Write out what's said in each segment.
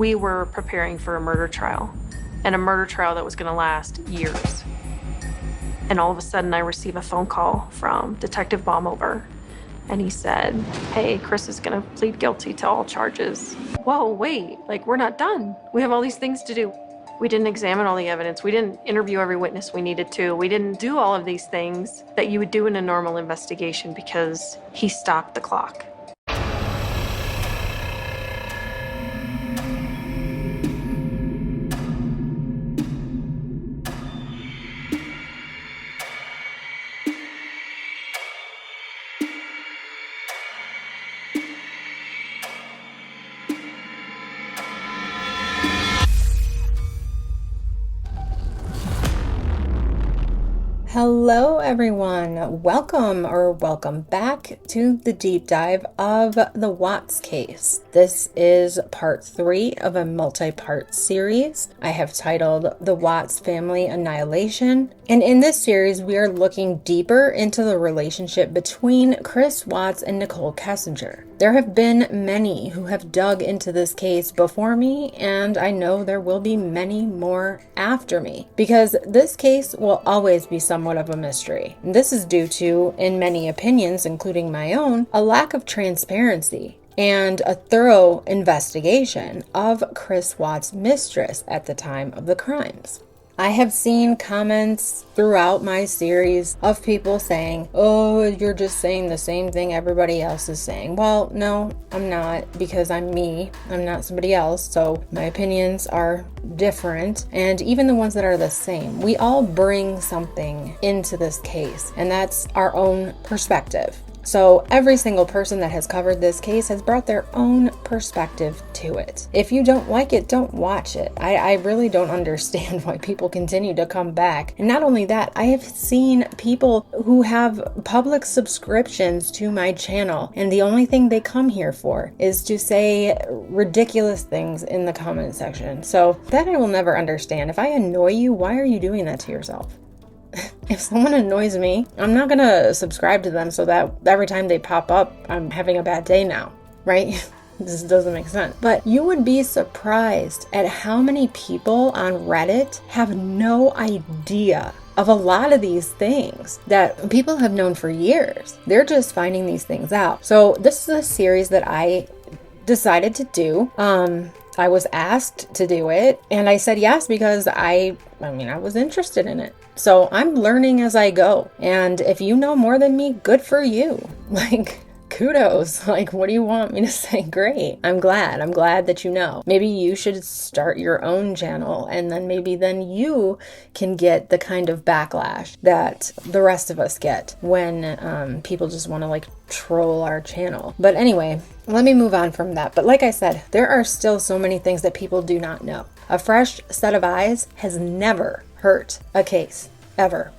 We were preparing for a murder trial, and a murder trial that was going to last years. And all of a sudden, I receive a phone call from Detective Baumover, and he said, "Hey, Chris is going to plead guilty to all charges." Whoa, wait, like, we're not done. We have all these things to do. We didn't examine all the evidence. We didn't interview every witness we needed to. We didn't do all of these things that you would do in a normal investigation because he stopped the clock. Hello everyone, welcome back to the deep dive of the Watts case. This is part 3 of a multi-part series I have titled The Watts Family Annihilation. And in this series, we are looking deeper into the relationship between Chris Watts and Nicole Kessinger. There have been many who have dug into this case before me, and I know there will be many more after me, because this case will always be somewhat of a mystery. This is due to, in many opinions, including my own, a lack of transparency and a thorough investigation of Chris Watts' mistress at the time of the crimes. I have seen comments throughout my series of people saying, "Oh, you're just saying the same thing everybody else is saying." Well, no, I'm not, because I'm me. I'm not somebody else, so my opinions are different, and even the ones that are the same. We all bring something into this case, and that's our own perspective. So every single person that has covered this case has brought their own perspective to it. If you don't like it, don't watch it. I really don't understand why people continue to come back. And not only that, I have seen people who have public subscriptions to my channel, and the only thing they come here for is to say ridiculous things in the comment section. So that I will never understand. If I annoy you, why are you doing that to yourself? If someone annoys me, I'm not gonna subscribe to them so that every time they pop up, I'm having a bad day now, right? This doesn't make sense. But you would be surprised at how many people on Reddit have no idea of a lot of these things that people have known for years. They're just finding these things out. So this is a series that I decided to do. I was asked to do it, and I said yes because I was interested in it. So I'm learning as I go. And if you know more than me, good for you. Like, kudos. Like, what do you want me to say? Great. I'm glad that you know. Maybe you should start your own channel, and then maybe then you can get the kind of backlash that the rest of us get when people just want to troll our channel. But anyway, let me move on from that. But like I said, there are still so many things that people do not know. A fresh set of eyes has never hurt a case, ever.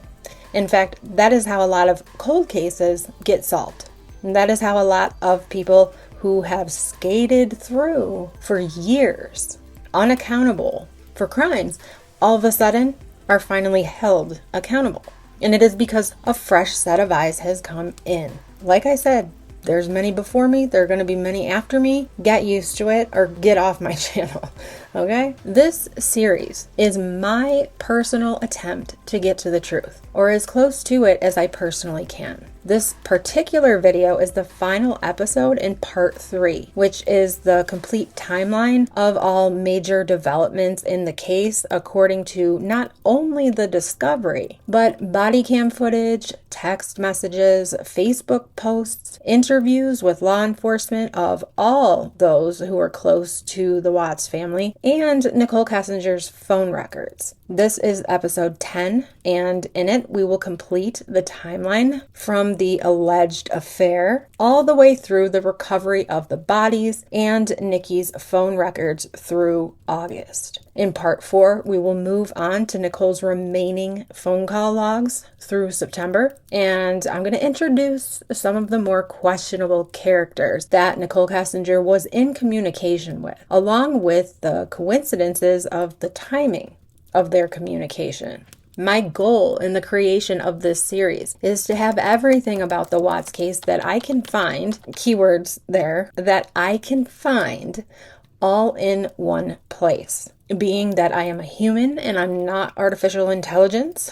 In fact, that is how a lot of cold cases get solved. And that is how a lot of people who have skated through for years, unaccountable for crimes, all of a sudden are finally held accountable. And it is because a fresh set of eyes has come in. Like I said, there's many before me, there are going to be many after me. Get used to it or get off my channel, okay? This series is my personal attempt to get to the truth, or as close to it as I personally can. This particular video is the final episode in part 3, which is the complete timeline of all major developments in the case according to not only the discovery, but body cam footage, text messages, Facebook posts, interviews with law enforcement of all those who are close to the Watts family, and Nicole Kessinger's phone records. This is episode 10, and in it we will complete the timeline from the alleged affair all the way through the recovery of the bodies and Nikki's phone records through August. In part 4, we will move on to Nicole's remaining phone call logs through September, and I'm going to introduce some of the more questionable characters that Nicole Kessinger was in communication with, along with the coincidences of the timing of their communication. My goal in the creation of this series is to have everything about the Watts case that I can find, keywords there, that I can find all in one place. Being that I am a human and I'm not artificial intelligence,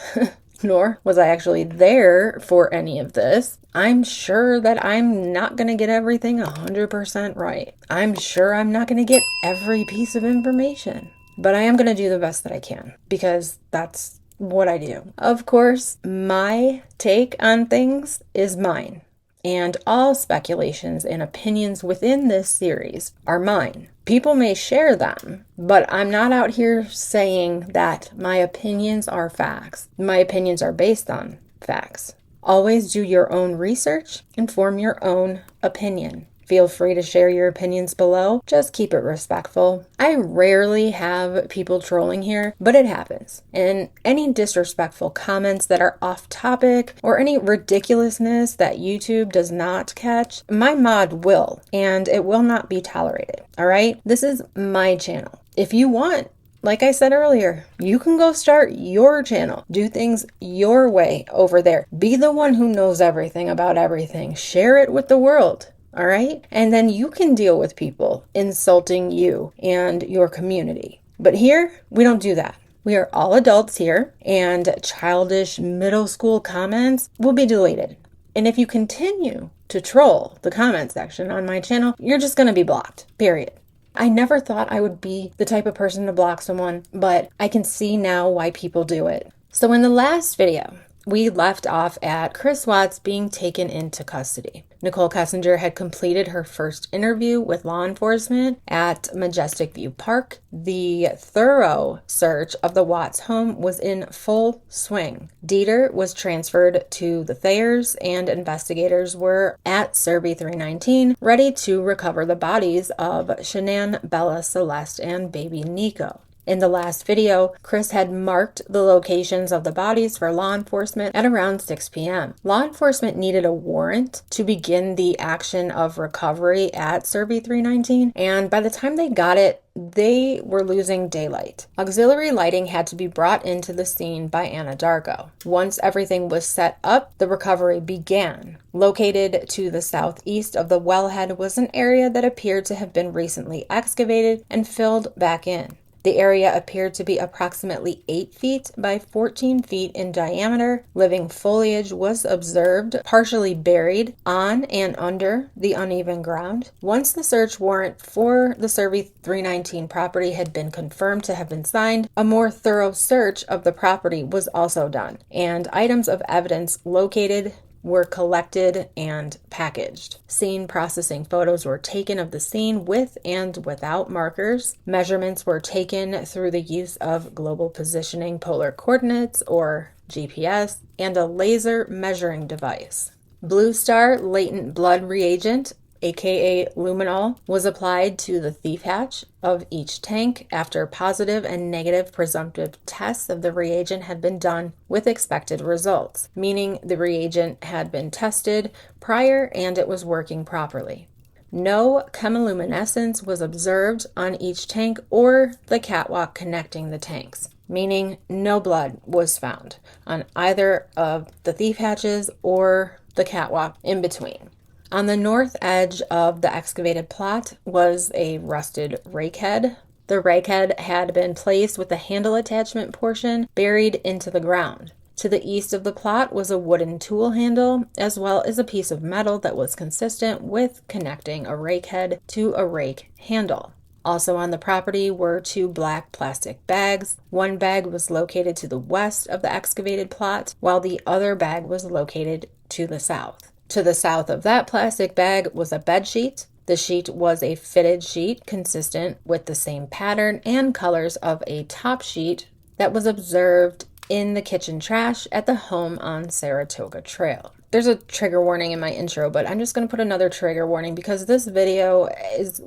nor was I actually there for any of this, I'm sure that I'm not going to get everything 100% right. I'm sure I'm not going to get every piece of information, but I am going to do the best that I can because that's what I do. Of course, my take on things is mine, and all speculations and opinions within this series are mine. People may share them, but I'm not out here saying that my opinions are facts. My opinions are based on facts. Always do your own research and form your own opinion. Feel free to share your opinions below. Just keep it respectful. I rarely have people trolling here, but it happens. And any disrespectful comments that are off topic or any ridiculousness that YouTube does not catch, my mod will, and it will not be tolerated. All right? This is my channel. If you want, like I said earlier, you can go start your channel. Do things your way over there. Be the one who knows everything about everything. Share it with the world. All right? And then you can deal with people insulting you and your community. But here, we don't do that. We are all adults here, and childish middle school comments will be deleted. And if you continue to troll the comment section on my channel, you're just going to be blocked, period. I never thought I would be the type of person to block someone, but I can see now why people do it. So in the last video, we left off at Chris Watts being taken into custody. Nicole Kessinger had completed her first interview with law enforcement at Majestic View Park. The thorough search of the Watts home was in full swing. Dieter was transferred to the Thayers, and investigators were at Serby 319, ready to recover the bodies of Shanann, Bella, Celeste, and baby Nico. In the last video, Chris had marked the locations of the bodies for law enforcement at around 6 p.m. Law enforcement needed a warrant to begin the action of recovery at Serby 319, and by the time they got it, they were losing daylight. Auxiliary lighting had to be brought into the scene by Anna Darko. Once everything was set up, the recovery began. Located to the southeast of the wellhead was an area that appeared to have been recently excavated and filled back in. The area appeared to be approximately 8 feet by 14 feet in diameter. Living foliage was observed, partially buried on and under the uneven ground. Once the search warrant for the Serby 319 property had been confirmed to have been signed, a more thorough search of the property was also done, and items of evidence located were collected and packaged. Scene processing photos were taken of the scene with and without markers. Measurements were taken through the use of global positioning polar coordinates, or GPS, and a laser measuring device. Blue Star latent blood reagent, aka luminol, was applied to the thief hatch of each tank after positive and negative presumptive tests of the reagent had been done with expected results, meaning the reagent had been tested prior and it was working properly. No chemiluminescence was observed on each tank or the catwalk connecting the tanks, meaning no blood was found on either of the thief hatches or the catwalk in between. On the north edge of the excavated plot was a rusted rakehead. The rakehead had been placed with the handle attachment portion buried into the ground. To the east of the plot was a wooden tool handle, as well as a piece of metal that was consistent with connecting a rakehead to a rake handle. Also on the property were 2 black plastic bags. One bag was located to the west of the excavated plot, while the other bag was located to the south. To the south of that plastic bag was a bed sheet. The sheet was a fitted sheet consistent with the same pattern and colors of a top sheet that was observed in the kitchen trash at the home on Saratoga Trail. There's a trigger warning in my intro, but I'm just going to put another trigger warning because this video is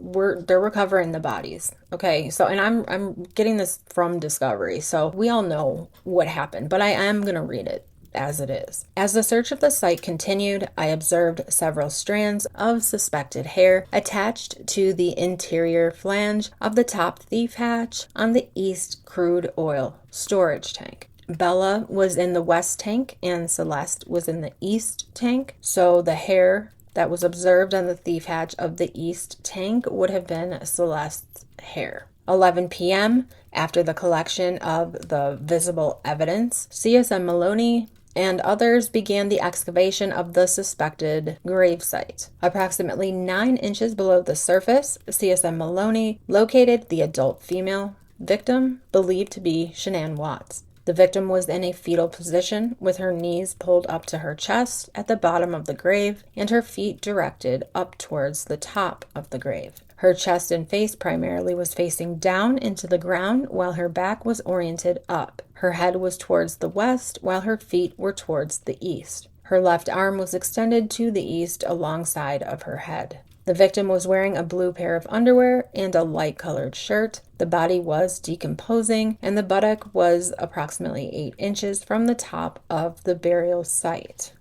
they're recovering the bodies. Okay, so and I'm getting this from Discovery, so we all know what happened, but I am going to read it as it is. As the search of the site continued, I observed several strands of suspected hair attached to the interior flange of the top thief hatch on the east crude oil storage tank. Bella was in the west tank and Celeste was in the east tank, so the hair that was observed on the thief hatch of the east tank would have been Celeste's hair. 11 p.m., after the collection of the visible evidence, CSM Maloney and others began the excavation of the suspected grave site. Approximately 9 inches below the surface, CSM Maloney located the adult female victim, believed to be Shanann Watts. The victim was in a fetal position with her knees pulled up to her chest at the bottom of the grave and her feet directed up towards the top of the grave. Her chest and face primarily was facing down into the ground while her back was oriented up. Her head was towards the west while her feet were towards the east. Her left arm was extended to the east alongside of her head. The victim was wearing a blue pair of underwear and a light-colored shirt. The body was decomposing, and the buttock was approximately 8 inches from the top of the burial site.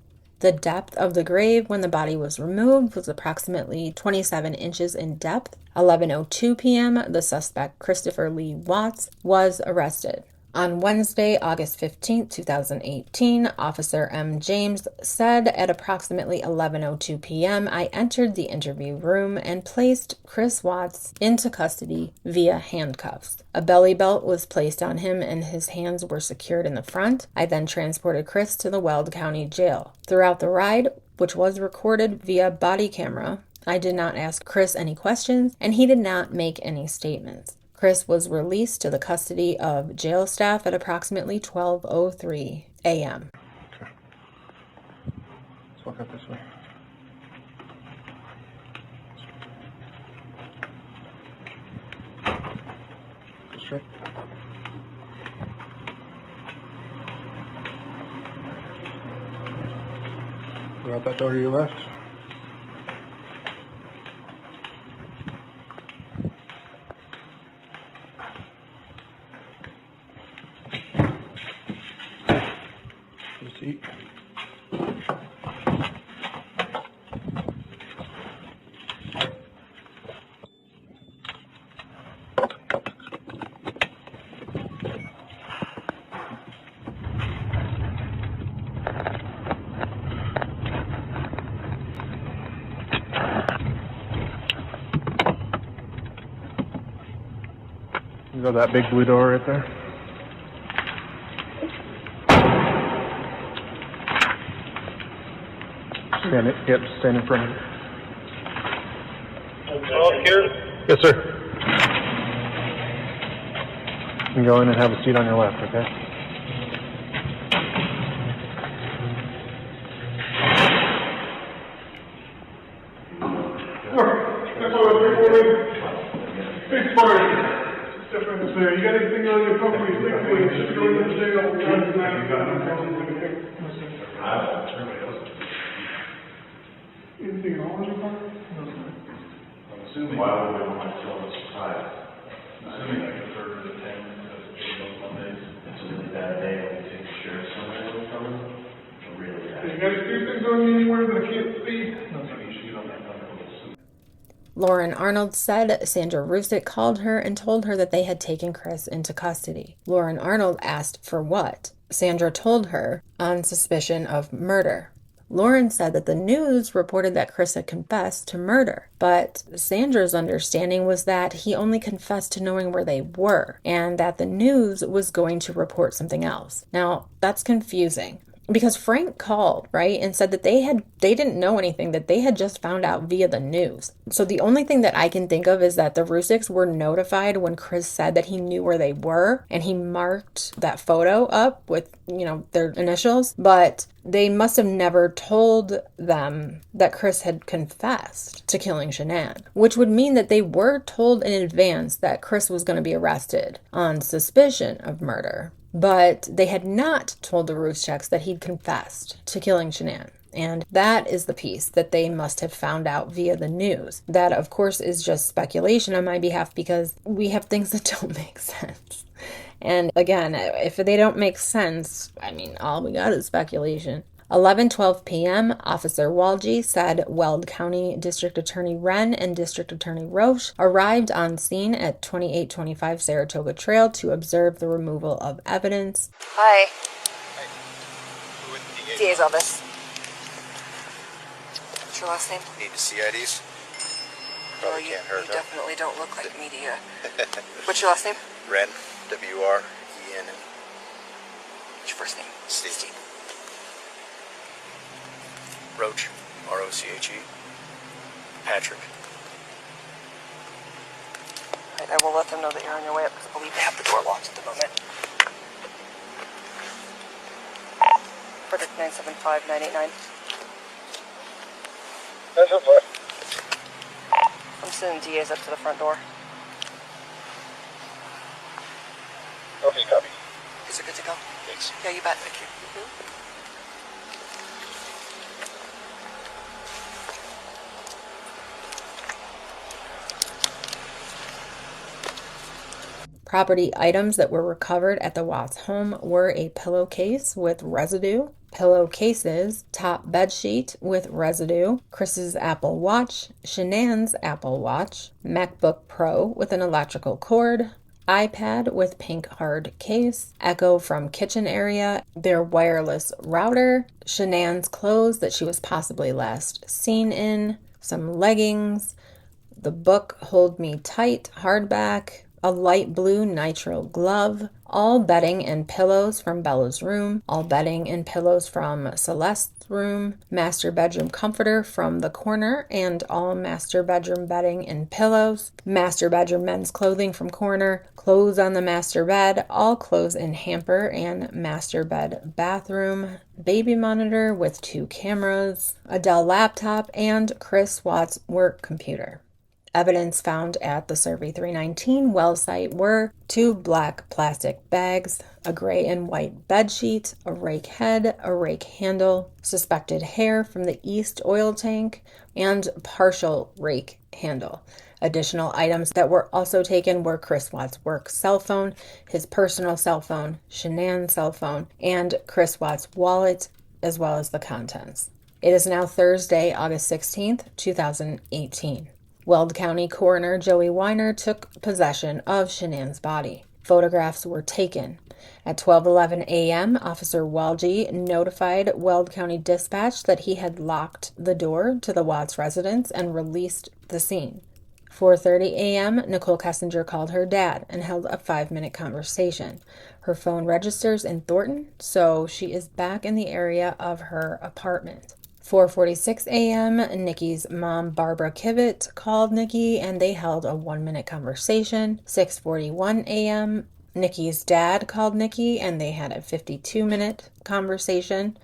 The depth of the grave when the body was removed was approximately 27 inches in depth. 11:02 p.m., the suspect, Christopher Lee Watts, was arrested. On Wednesday, August 15, 2018, Officer M. James said at approximately 11:02 p.m., I entered the interview room and placed Chris Watts into custody via handcuffs. A belly belt was placed on him and his hands were secured in the front. I then transported Chris to the Weld County Jail. Throughout the ride, which was recorded via body camera, I did not ask Chris any questions and he did not make any statements. Chris was released to the custody of jail staff at approximately 12:03 a.m. Okay. Let's walk up this way. Go straight. Go out that door to your left. Eat. You go that big blue door right there. Stand in front of it. All here? Yes, sir. You can go in and have a seat on your left, okay? You got anything on your property? Just go in the jail. Anything at all on your property? No, sir. I'm assuming why would we want to sell this surprise? Assuming I defer to the 10 because it's on Mondays. It's a really bad day when we take the sheriff's somewhere from it. A really bad You got any things on you anywhere that I can't see? No, sir. You should get on that phone. Lauren Arnold said Sandra Rusick called her and told her that they had taken Chris into custody. Lauren Arnold asked for what? Sandra told her on suspicion of murder. Lauren said that the news reported that Chris had confessed to murder, but Sandra's understanding was that he only confessed to knowing where they were, and that the news was going to report something else. Now, that's confusing. Because Frank called, right, and said that they didn't know anything, that they had just found out via the news. So the only thing that I can think of is that the Rusicks were notified when Chris said that he knew where they were, and he marked that photo up with, their initials, but they must have never told them that Chris had confessed to killing Shanann, which would mean that they were told in advance that Chris was going to be arrested on suspicion of murder. But they had not told the Rusicks that he'd confessed to killing Shanann. And that is the piece that they must have found out via the news. That, of course, is just speculation on my behalf because we have things that don't make sense. And again, if they don't make sense, all we got is speculation. 11:12 p.m., Officer Walgie said Weld County District Attorney Wren and District Attorney Roche arrived on scene at 2825 Saratoga Trail to observe the removal of evidence. Hi. DA's office. What's your last name? Need to see IDs? Probably you, can't hurt, you huh? definitely don't look like media. What's your last name? Ren, W-R-E-N-N. What's your first name? Steve. Roach, R-O-C-H-E. Patrick. Right, I will let them know that you're on your way up because I believe they have the door locked at the moment. Frederick 975-989. That's up for I'm sending DAs up to the front door. Okay, copy. Is it good to go? Thanks. Yeah, you bet. Thank you. Property items that were recovered at the Watts home were a pillowcase with residue, pillowcases, top bedsheet with residue, Chris's Apple Watch, Shanann's Apple Watch, MacBook Pro with an electrical cord, iPad with pink hard case, Echo from kitchen area, their wireless router, Shanann's clothes that she was possibly last seen in, some leggings, the book Hold Me Tight hardback, a light blue nitrile glove, all bedding and pillows from Bella's room, all bedding and pillows from Celeste's room, master bedroom comforter from the corner, and all master bedroom bedding and pillows, master bedroom men's clothing from corner, clothes on the master bed, all clothes in hamper and master bed bathroom, baby monitor with 2 cameras, a Dell laptop, and Chris Watts' work computer. Evidence found at the Survey 319 well site were 2 black plastic bags, a gray and white bedsheet, a rake head, a rake handle, suspected hair from the east oil tank, and partial rake handle. Additional items that were also taken were Chris Watts' work cell phone, his personal cell phone, Shanann's cell phone, and Chris Watts' wallet, as well as the contents. It is now Thursday, August 16th, 2018. Weld County Coroner Joey Weiner took possession of Shanann's body. Photographs were taken. At 12:11 a.m., Officer Walgie notified Weld County Dispatch that he had locked the door to the Watts residence and released the scene. 4:30 a.m., Nicole Kessinger called her dad and held a 5-minute conversation. Her phone registers in Thornton, so she is back in the area of her apartment. 4:46 a.m., Nikki's mom, Barbara Kivett, called Nikki and they held a 1-minute conversation. 6:41 a.m., Nikki's dad called Nikki and they had a 52-minute conversation.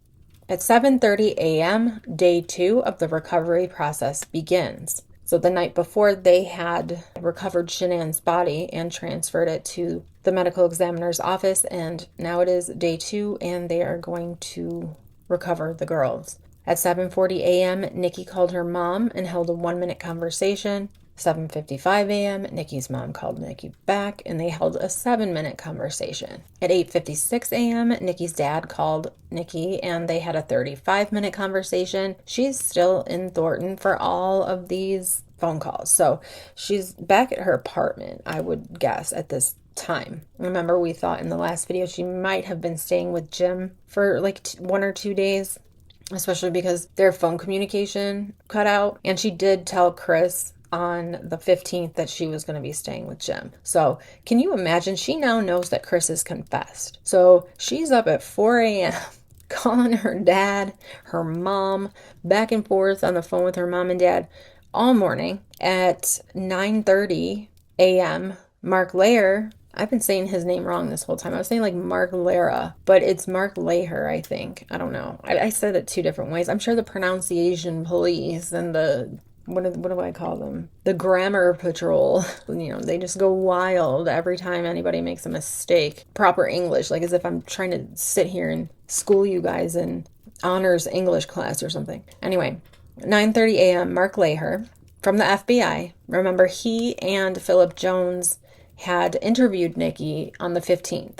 At 7:30 a.m., day 2 of the recovery process begins. So the night before, they had recovered Shanann's body and transferred it to the medical examiner's office, and now it is day 2 and they are going to recover the girls. At 7:40 a.m., Nikki called her mom and held a 1-minute conversation. 7:55 a.m., Nikki's mom called Nikki back and they held a 7-minute conversation. At 8:56 a.m., Nikki's dad called Nikki and they had a 35-minute conversation. She's still in Thornton for all of these phone calls. So she's back at her apartment, I would guess, at this time. Remember, we thought in the last video she might have been staying with Jim for like 1 or 2 days, especially because their phone communication cut out. And she did tell Chris on the 15th that she was going to be staying with Jim. So can you imagine? She now knows that Chris has confessed. So she's up at 4 a.m. calling her dad, her mom, back and forth on the phone with her mom and dad all morning. At 9:30 a.m., Mark Lair, I've been saying his name wrong this whole time. I was saying like Mark Lara, but it's Mark Laher, I think. I don't know. I said it 2 different ways. I'm sure the pronunciation police and the, what do I call them? The grammar patrol, they just go wild every time anybody makes a mistake. Proper English, like as if I'm trying to sit here and school you guys in honors English class or something. Anyway, 9:30 a.m., Mark Laher from the FBI. Remember, he and Philip Jones had interviewed Nikki on the 15th.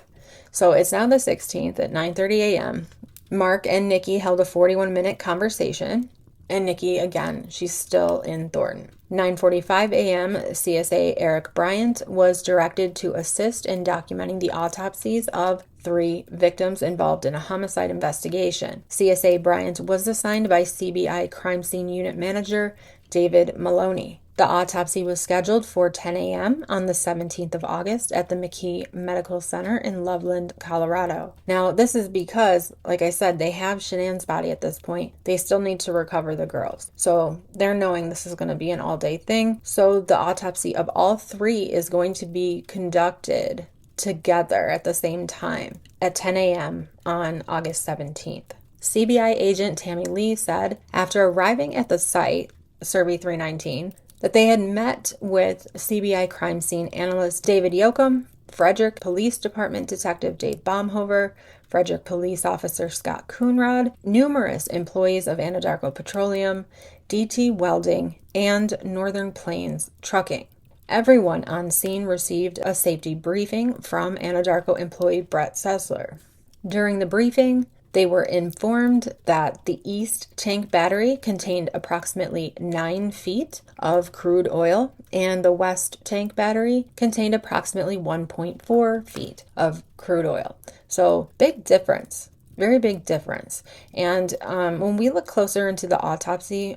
So it's now the 16th at 9:30 a.m. Mark and Nikki held a 41-minute conversation. And Nikki, again, she's still in Thornton. 9:45 a.m., CSA Eric Bryant was directed to assist in documenting the autopsies of 3 victims involved in a homicide investigation. CSA Bryant was assigned by CBI Crime Scene Unit Manager David Maloney. The autopsy was scheduled for 10 a.m. on the 17th of August at the McKee Medical Center in Loveland, Colorado. Now, this is because, like I said, they have Shanann's body at this point. They still need to recover the girls. So they're knowing this is going to be an all-day thing. So the autopsy of all three is going to be conducted together at the same time at 10 a.m. on August 17th. CBI agent Tammy Lee said after arriving at the site, Survey 319, that they had met with CBI crime scene analyst David Yoakum, Frederick Police Department Detective Dave Baumhover, Frederick Police Officer Scott Coonrod, numerous employees of Anadarko Petroleum, DT Welding, and Northern Plains Trucking. Everyone on scene received a safety briefing from Anadarko employee Brett Sessler. During the briefing, they were informed that the east tank battery contained approximately 9 feet of crude oil, and the west tank battery contained approximately 1.4 feet of crude oil. So big difference, very big difference. And when we look closer into the autopsy,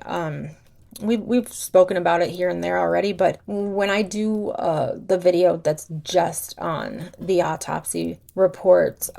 We've spoken about it here and there already, but when I do the video that's just on the autopsy report,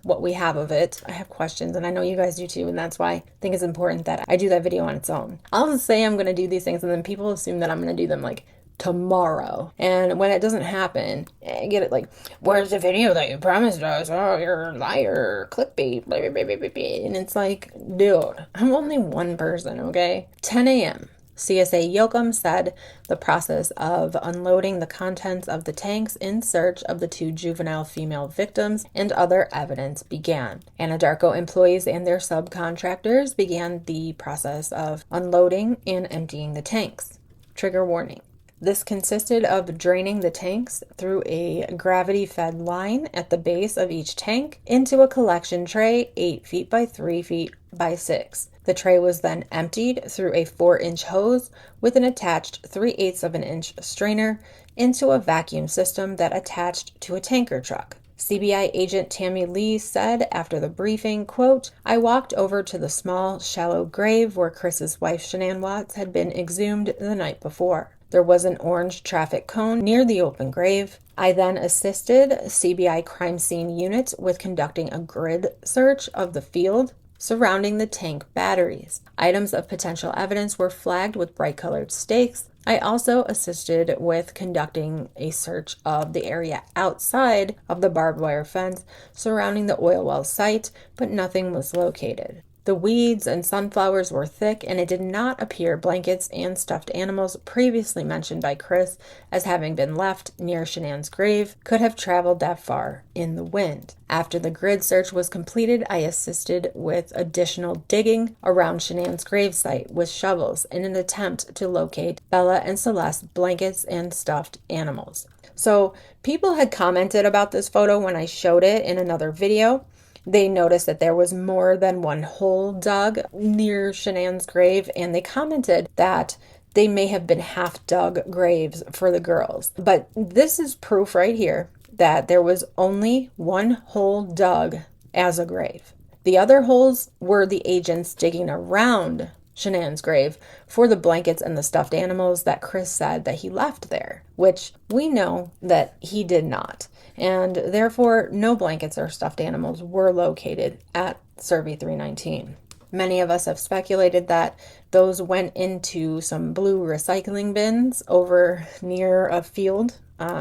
what we have of it, I have questions, and I know you guys do too, and that's why I think it's important that I do that video on its own. I'll just say I'm going to do these things, and then people assume that I'm going to do them like tomorrow. And when it doesn't happen, I get it like, where's the video that you promised us? Oh, you're a liar, clickbait, blah, blah, blah, blah, blah, blah. And it's like, dude, I'm only one person, okay? 10 a.m. CSA Yoakum said the process of unloading the contents of the tanks in search of the 2 juvenile female victims and other evidence began. Anadarko employees and their subcontractors began the process of unloading and emptying the tanks. Trigger warning. This consisted of draining the tanks through a gravity-fed line at the base of each tank into a collection tray 8 feet by 3 feet by 6. The tray was then emptied through a 4-inch hose with an attached 3/8 of an inch strainer into a vacuum system that attached to a tanker truck. CBI agent Tammy Lee said after the briefing, quote, I walked over to the small, shallow grave where Chris's wife Shanann Watts had been exhumed the night before. There was an orange traffic cone near the open grave. I then assisted CBI crime scene units with conducting a grid search of the field surrounding the tank batteries. Items of potential evidence were flagged with bright-colored stakes. I also assisted with conducting a search of the area outside of the barbed wire fence surrounding the oil well site, but nothing was located. The weeds and sunflowers were thick, and it did not appear blankets and stuffed animals previously mentioned by Chris as having been left near Shanann's grave could have traveled that far in the wind. After the grid search was completed, I assisted with additional digging around Shanann's gravesite with shovels in an attempt to locate Bella and Celeste's blankets and stuffed animals. So people had commented about this photo when I showed it in another video. They noticed that there was more than one hole dug near Shanann's grave, and they commented that they may have been half-dug graves for the girls. But this is proof right here that there was only one hole dug as a grave. The other holes were the agents digging around Shanann's grave for the blankets and the stuffed animals that Chris said that he left there, which we know that he did not. And therefore, no blankets or stuffed animals were located at Survey 319. Many of us have speculated that those went into some blue recycling bins over near a field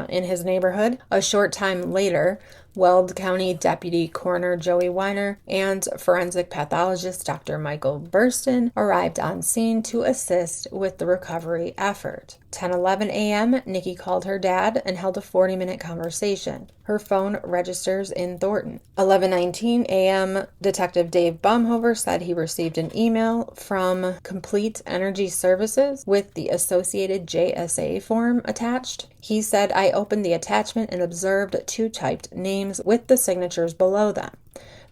in his neighborhood. A short time later, Weld County Deputy Coroner Joey Weiner and forensic pathologist Dr. Michael Burston arrived on scene to assist with the recovery effort. 10:11 a.m., Nikki called her dad and held a 40-minute conversation. Her phone registers in Thornton. 11:19 a.m., Detective Dave Baumhover said he received an email from Complete Energy Services with the associated JSA form attached. He said, I opened the attachment and observed 2 typed names with the signatures below them.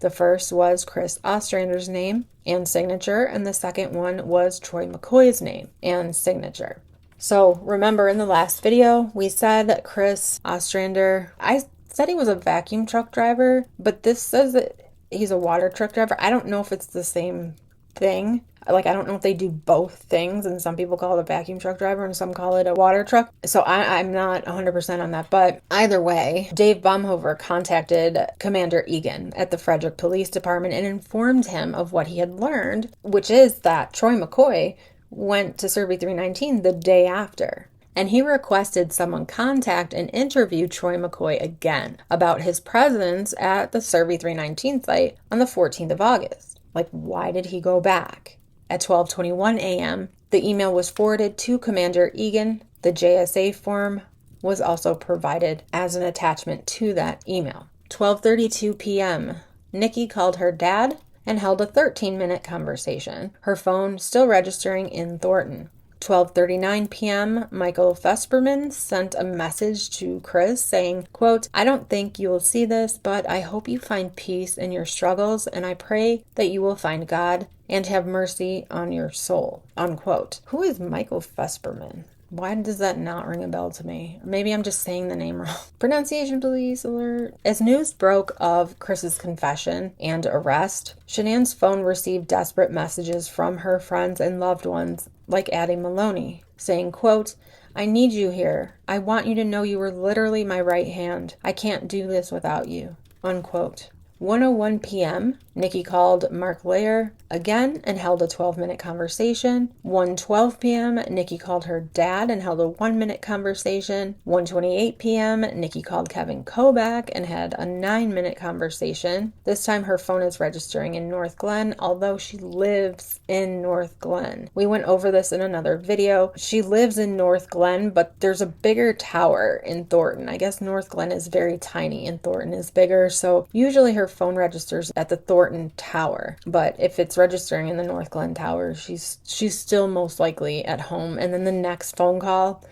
The first was Chris Ostrander's name and signature, and the second one was Troy McCoy's name and signature. So remember in the last video, we said that Chris Ostrander, I said he was a vacuum truck driver, but this says that he's a water truck driver. I don't know if it's the same thing. Like, I don't know if they do both things, and some people call it a vacuum truck driver and some call it a water truck. So I'm not 100% on that. But either way, Dave Baumhover contacted Commander Egan at the Frederick Police Department and informed him of what he had learned, which is that Troy McCoy went to Survey 319 the day after. And he requested someone contact and interview Troy McCoy again about his presence at the Survey 319 site on the 14th of August. Like, why did he go back? At 12:21 a.m., the email was forwarded to Commander Egan. The JSA form was also provided as an attachment to that email. 12:32 p.m., Nikki called her dad and held a 13-minute conversation, her phone still registering in Thornton. 12:39 p.m., Michael Vesperman sent a message to Chris saying, quote, "I don't think you will see this, but I hope you find peace in your struggles, and I pray that you will find God and have mercy on your soul," unquote. Who is Michael Vesperman? Why does that not ring a bell to me? Maybe I'm just saying the name wrong. Pronunciation police alert. As news broke of Chris's confession and arrest, Shanann's phone received desperate messages from her friends and loved ones, like Addie Maloney, saying, quote, "I need you here. I want you to know you were literally my right hand. I can't do this without you," unquote. 1:01 p.m., Nikki called Mark Lair again and held a 12-minute conversation. 1:12 p.m., Nikki called her dad and held a 1-minute conversation. 1:28 p.m., Nikki called Kevin Koback and had a 9-minute conversation. This time her phone is registering in North Glen, although she lives in North Glen. We went over this in another video. She lives in North Glen, but there's a bigger tower in Thornton. I guess North Glen is very tiny and Thornton is bigger, so usually her phone registers at the Thornton Tower. But if it's registering in the North Glen Tower, she's still most likely at home. And then the next phone call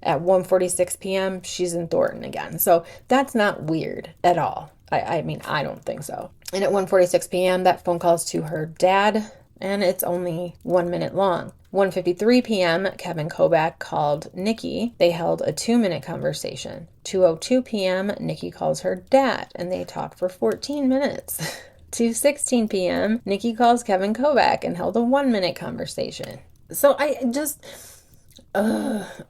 at 1:46 p.m., she's in Thornton again. So that's not weird at all. I mean, I don't think so. And at 1:46 p.m., that phone call is to her dad, and it's only 1 minute long. 1:53 p.m., Kevin Koback called Nikki. They held a 2-minute conversation. 2:02 p.m., Nikki calls her dad, and they talked for 14 minutes. 2:16 p.m., Nikki calls Kevin Koback and held a 1-minute conversation. So I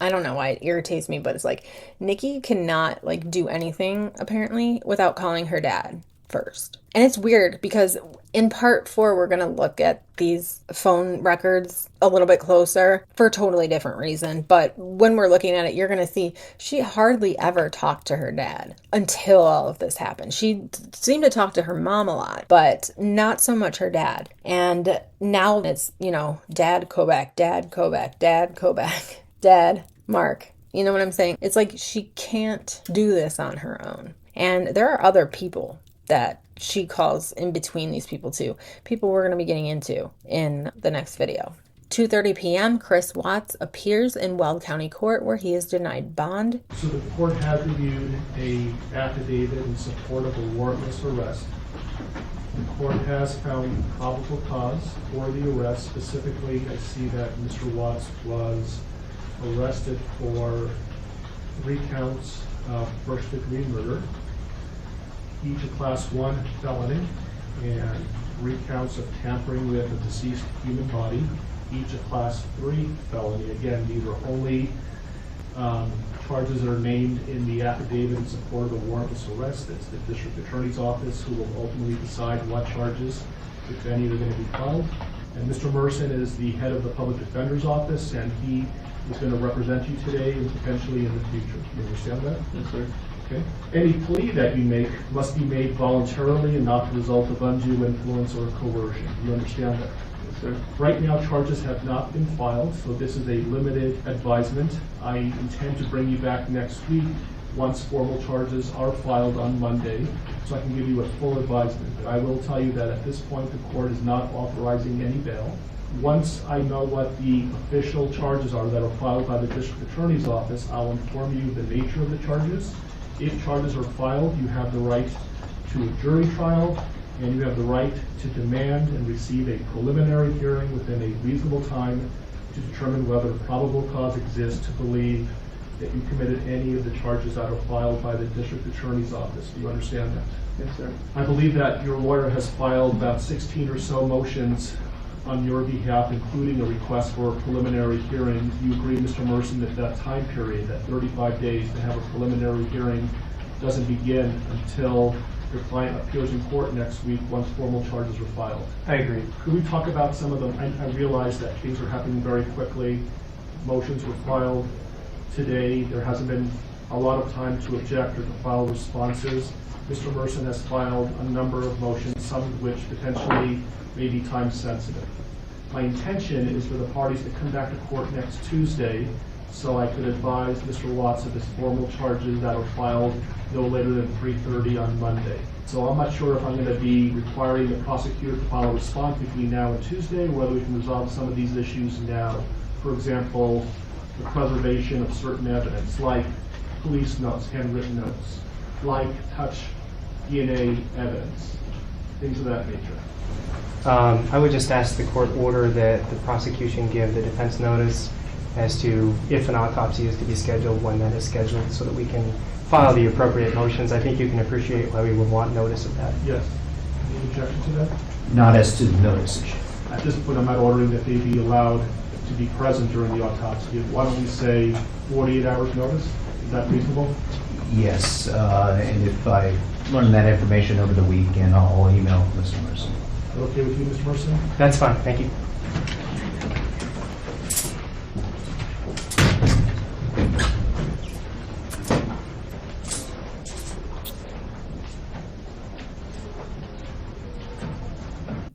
don't know why it irritates me, but it's like Nikki cannot do anything apparently without calling her dad first. And it's weird because in part 4, we're going to look at these phone records a little bit closer for a totally different reason. But when we're looking at it, you're going to see she hardly ever talked to her dad until all of this happened. She seemed to talk to her mom a lot, but not so much her dad. And now it's, Dad Koback, Dad Koback, Dad Koback, Dad Mark. You know what I'm saying? It's like she can't do this on her own. And there are other people that she calls in between these people too. People we're going to be getting into in the next video. 2:30 p.m., Chris Watts appears in Weld County Court where he is denied bond. So the court has reviewed a affidavit in support of a warrantless arrest. The court has found probable cause for the arrest. Specifically, I see that Mr. Watts was arrested for 3 counts of first-degree murder, each a Class 1 felony, and 3 counts of tampering with a deceased human body, each a Class 3 felony. Again, these are only charges that are named in the affidavit in support of the warrantless arrest. It's the district attorney's office who will ultimately decide what charges, if any, are going to be filed. And Mr. Merson is the head of the public defender's office, and he is going to represent you today and potentially in the future. You understand that? Yes, sir. Okay. Any plea that you make must be made voluntarily and not the result of undue influence or coercion. You understand that? Yes, sir. Right now, charges have not been filed, so this is a limited advisement. I intend to bring you back next week once formal charges are filed on Monday, so I can give you a full advisement. But I will tell you that at this point, the court is not authorizing any bail. Once I know what the official charges are that are filed by the district attorney's office, I'll inform you the nature of the charges. If charges are filed, you have the right to a jury trial, and you have the right to demand and receive a preliminary hearing within a reasonable time to determine whether probable cause exists to believe that you committed any of the charges that are filed by the district attorney's office. Do you understand that? Yes, sir. I believe that your lawyer has filed about 16 or so motions on your behalf, including a request for a preliminary hearing. Do you agree, Mr. Merson, that that time period, that 35 days to have a preliminary hearing, doesn't begin until your client appears in court next week once formal charges are filed? I agree. Could we talk about some of them? I realize that things are happening very quickly. Motions were filed today. There hasn't been a lot of time to object or to file responses. Mr. Merson has filed a number of motions, some of which potentially may be time sensitive. My intention is for the parties to come back to court next Tuesday so I could advise Mr. Watts of his formal charges that are filed no later than 3:30 on Monday. So I'm not sure if I'm going to be requiring the prosecutor to file a response between now and Tuesday, or whether we can resolve some of these issues now. For example, the preservation of certain evidence, like police notes, handwritten notes, like touch DNA evidence, things of that nature. I would just ask the court order that the prosecution give the defense notice as to if an autopsy is to be scheduled, when that is scheduled, so that we can file the appropriate motions. I think you can appreciate why we would want notice of that. Yes. Any objection to that? Not as to the notice issue. At this point, I'm not ordering that they be allowed to be present during the autopsy. Why don't we say 48 hours notice? Is that reasonable? Yes, and if I learn that information over the weekend, I'll email Mr. Merson. Is that okay with you, Mr. Merson? That's fine. Thank you.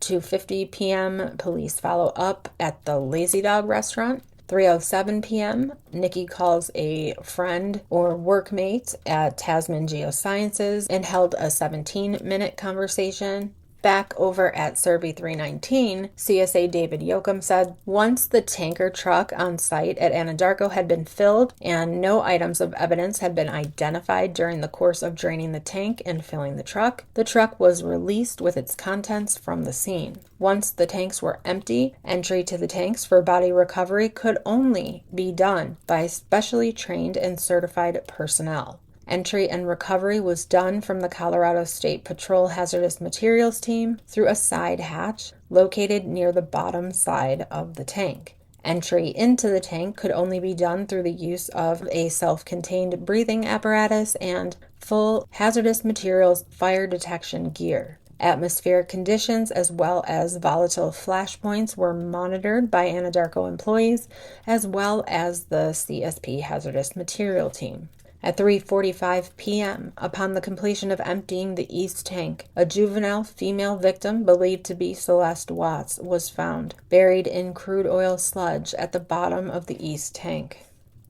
Two 2:50 p.m., police follow up at the Lazy Dog restaurant. 3:07 p.m., Nikki calls a friend or workmate at Tasman Geosciences and held a 17-minute conversation. Back over at Serby 319, CSA David Yoakum said, once the tanker truck on site at Anadarko had been filled and no items of evidence had been identified during the course of draining the tank and filling the truck was released with its contents from the scene. Once the tanks were empty, entry to the tanks for body recovery could only be done by specially trained and certified personnel. Entry and recovery was done from the Colorado State Patrol Hazardous Materials Team through a side hatch located near the bottom side of the tank. Entry into the tank could only be done through the use of a self-contained breathing apparatus and full hazardous materials fire detection gear. Atmospheric conditions as well as volatile flashpoints were monitored by Anadarko employees as well as the CSP Hazardous Material Team. At 3:45 p.m., upon the completion of emptying the east tank, a juvenile female victim believed to be Celeste Watts was found, buried in crude oil sludge at the bottom of the east tank.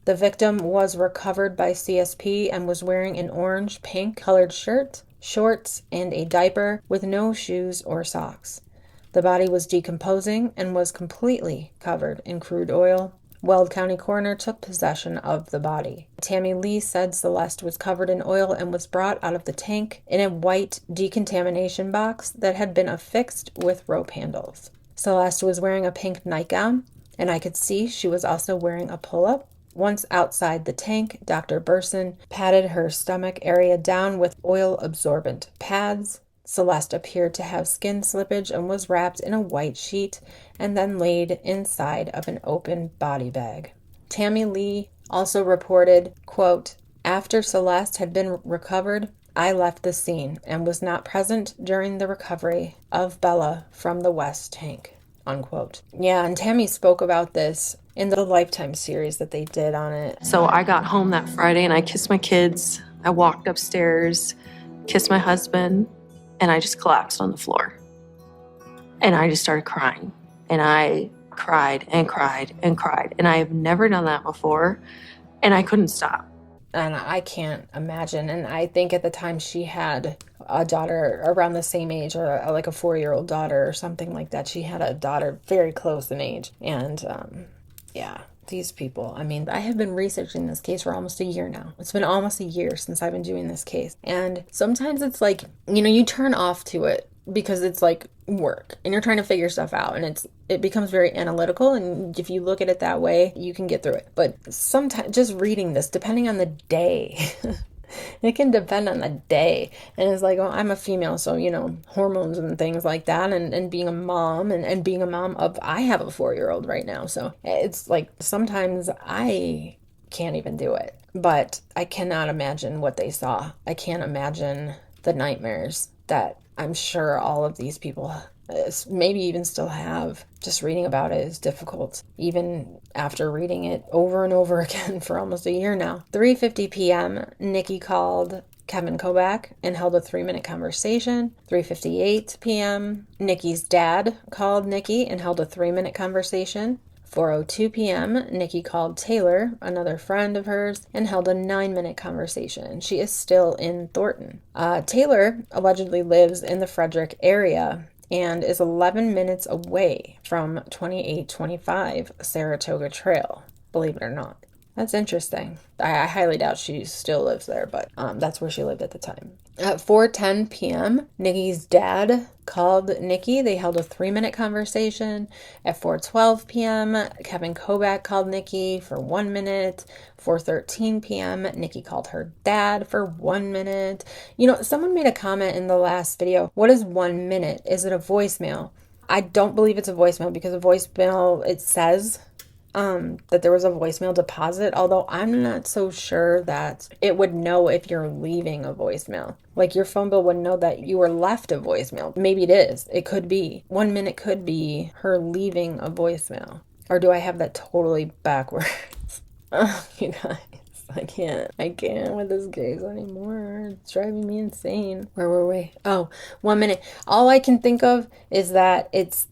The victim was recovered by CSP and was wearing an orange-pink colored shirt, shorts, and a diaper with no shoes or socks. The body was decomposing and was completely covered in crude oil. Weld County Coroner took possession of the body. Tammy Lee said Celeste was covered in oil and was brought out of the tank in a white decontamination box that had been affixed with rope handles. Celeste was wearing a pink nightgown, and I could see she was also wearing a pull-up. Once outside the tank, Dr. Burson patted her stomach area down with oil-absorbent pads. Celeste appeared to have skin slippage and was wrapped in a white sheet and then laid inside of an open body bag. Tammy Lee also reported, quote, after Celeste had been recovered, I left the scene and was not present during the recovery of Bella from the West tank, unquote. Yeah, and Tammy spoke about this in the Lifetime series that they did on it. So I got home that Friday and I kissed my kids. I walked upstairs, kissed my husband, and I just collapsed on the floor. And I just started crying. And I cried and cried and cried. And I have never done that before. And I couldn't stop. And I can't imagine. And I think at the time she had a daughter around the same age, or like a 4-year-old daughter or something like that. She had a daughter very close in age. And yeah, these people, I mean, I have been researching this case for almost a year now. It's been almost a year since I've been doing this case. And sometimes it's like, you know, you turn off to it because it's like work and you're trying to figure stuff out, and it becomes very analytical, and if you look at it that way, you can get through it. But sometimes just reading this, depending on the day, It can depend on the day. And it's like, oh, I'm a female, so, hormones and things like that. And being a mom and being a mom of, I have a 4-year-old right now. So it's like sometimes I can't even do it. But I cannot imagine what they saw. I can't imagine the nightmares that I'm sure all of these people maybe even still have. Just reading about it is difficult, even after reading it over and over again for almost a year now. 3:50 p.m., Nikki called Kevin Kobach and held a 3-minute conversation. 3:58 p.m., Nikki's dad called Nikki and held a 3-minute conversation. 4:02 p.m., Nikki called Taylor, another friend of hers, and held a 9-minute conversation. She is still in Thornton. Taylor allegedly lives in the Frederick area and is 11 minutes away from 2825 Saratoga Trail, believe it or not. That's interesting. I highly doubt she still lives there, but that's where she lived at the time. At 4:10 p.m., Nikki's dad called Nikki. They held a 3-minute conversation. At 4:12 p.m., Kevin Kobach called Nikki for 1 minute. 4:13 p.m., Nikki called her dad for 1 minute. Someone made a comment in the last video. What is 1 minute? Is it a voicemail? I don't believe it's a voicemail because a voicemail, it says that there was a voicemail deposit, although I'm not so sure that it would know if you're leaving a voicemail. Like your phone bill would know that you were left a voicemail. Maybe it is. It could be. 1 minute could be her leaving a voicemail. Or do I have that totally backwards? Oh, you guys. I can't with this case anymore. It's driving me insane. Where were we? Oh, 1 minute. All I can think of is that it's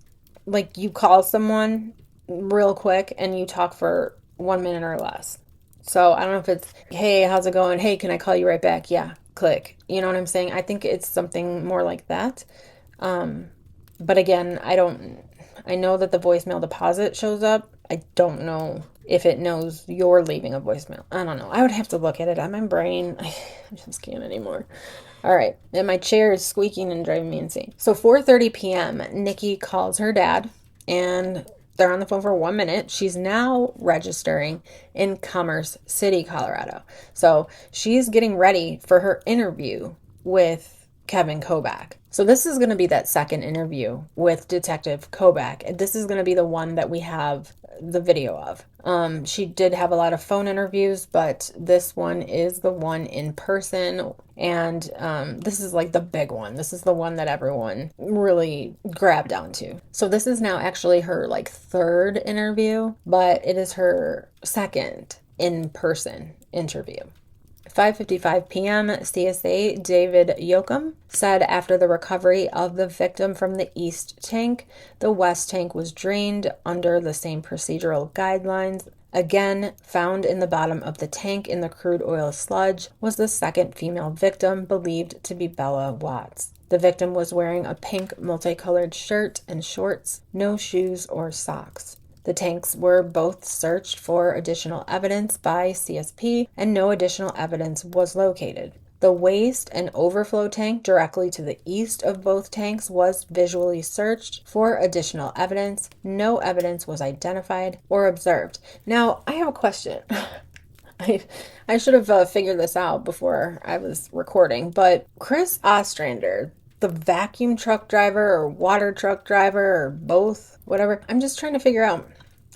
like you call someone real quick and you talk for 1 minute or less. So I don't know if it's, hey, how's it going? Hey, can I call you right back? Yeah, click. You know what I'm saying? I think it's something more like that. But again, I know that the voicemail deposit shows up. I don't know if it knows you're leaving a voicemail. I don't know. I would have to look at it on my brain. I just can't anymore. All right. And my chair is squeaking and driving me insane. So 4:30 p.m., Nikki calls her dad and they're on the phone for 1 minute. She's now registering in Commerce City, Colorado. So she's getting ready for her interview with Kevin Kobach. So this is going to be that second interview with Detective Kobach. This is going to be the one that we have the video of. She did have a lot of phone interviews, but this one is the one in person. And this is like the big one. This is the one that everyone really grabbed onto. So this is now actually her like third interview, but it is her second in-person interview. 5:55 p.m., CSA David Yoakum said after the recovery of the victim from the east tank, the west tank was drained under the same procedural guidelines. Again, found in the bottom of the tank in the crude oil sludge was the second female victim, believed to be Bella Watts. The victim was wearing a pink multicolored shirt and shorts, no shoes or socks. The tanks were both searched for additional evidence by CSP, and no additional evidence was located. The waste and overflow tank directly to the east of both tanks was visually searched for additional evidence. No evidence was identified or observed. Now, I have a question. I should have figured this out before I was recording, but Chris Ostrander, the vacuum truck driver or water truck driver or both, whatever. I'm just trying to figure out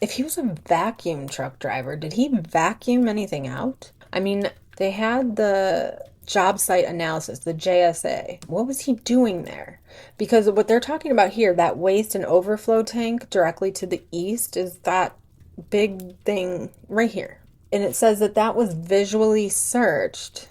if he was a vacuum truck driver, did he vacuum anything out? I mean, they had the job site analysis, the JSA. What was he doing there? Because what they're talking about here, that waste and overflow tank directly to the east, is that big thing right here. And it says that that was visually searched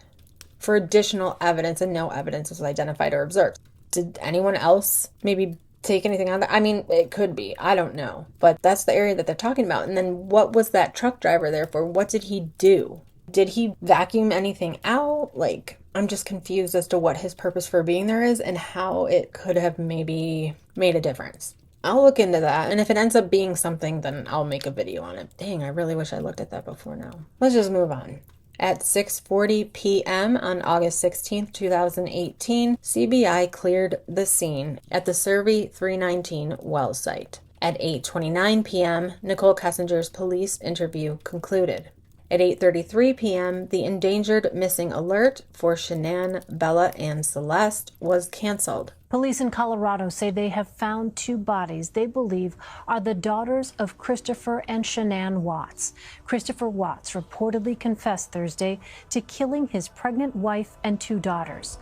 for additional evidence and no evidence was identified or observed. Did anyone else maybe take anything on that? I mean, it could be. I don't know. But that's the area that they're talking about. And then what was that truck driver there for? What did he do? Did he vacuum anything out? Like, I'm just confused as to what his purpose for being there is and how it could have maybe made a difference. I'll look into that. And if it ends up being something, then I'll make a video on it. Dang, I really wish I looked at that before now. Let's just move on. At 6:40 p.m. on August 16, 2018, CBI cleared the scene at the Survey 319 well site. At 8:29 p.m., Nicole Kessinger's police interview concluded. At 8:33 p.m., the endangered missing alert for Shanann, Bella, and Celeste was canceled. Police in Colorado say they have found 2 bodies they believe are the daughters of Christopher and Shanann Watts. Christopher Watts reportedly confessed Thursday to killing his pregnant wife and 2 daughters.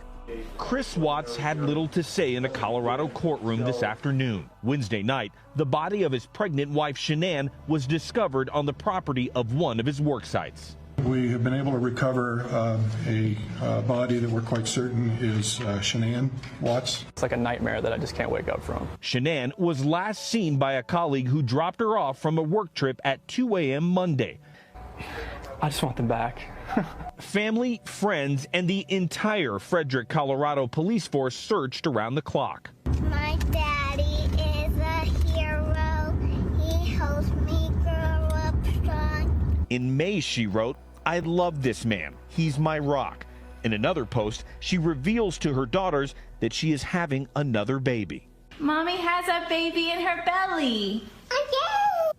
Chris Watts had little to say in a Colorado courtroom this afternoon. Wednesday night, the body of his pregnant wife Shanann was discovered on the property of one of his work sites. We have been able to recover a body that we're quite certain is Shanann Watts. It's like a nightmare that I just can't wake up from. Shanann was last seen by a colleague who dropped her off from a work trip at 2 a.m. Monday. I just want them back. Family, friends, and the entire Frederick, Colorado police force searched around the clock. My daddy is a hero. He helps me grow up strong. In May, she wrote, "I love this man. He's my rock." In another post, she reveals to her daughters that she is having another baby. Mommy has a baby in her belly.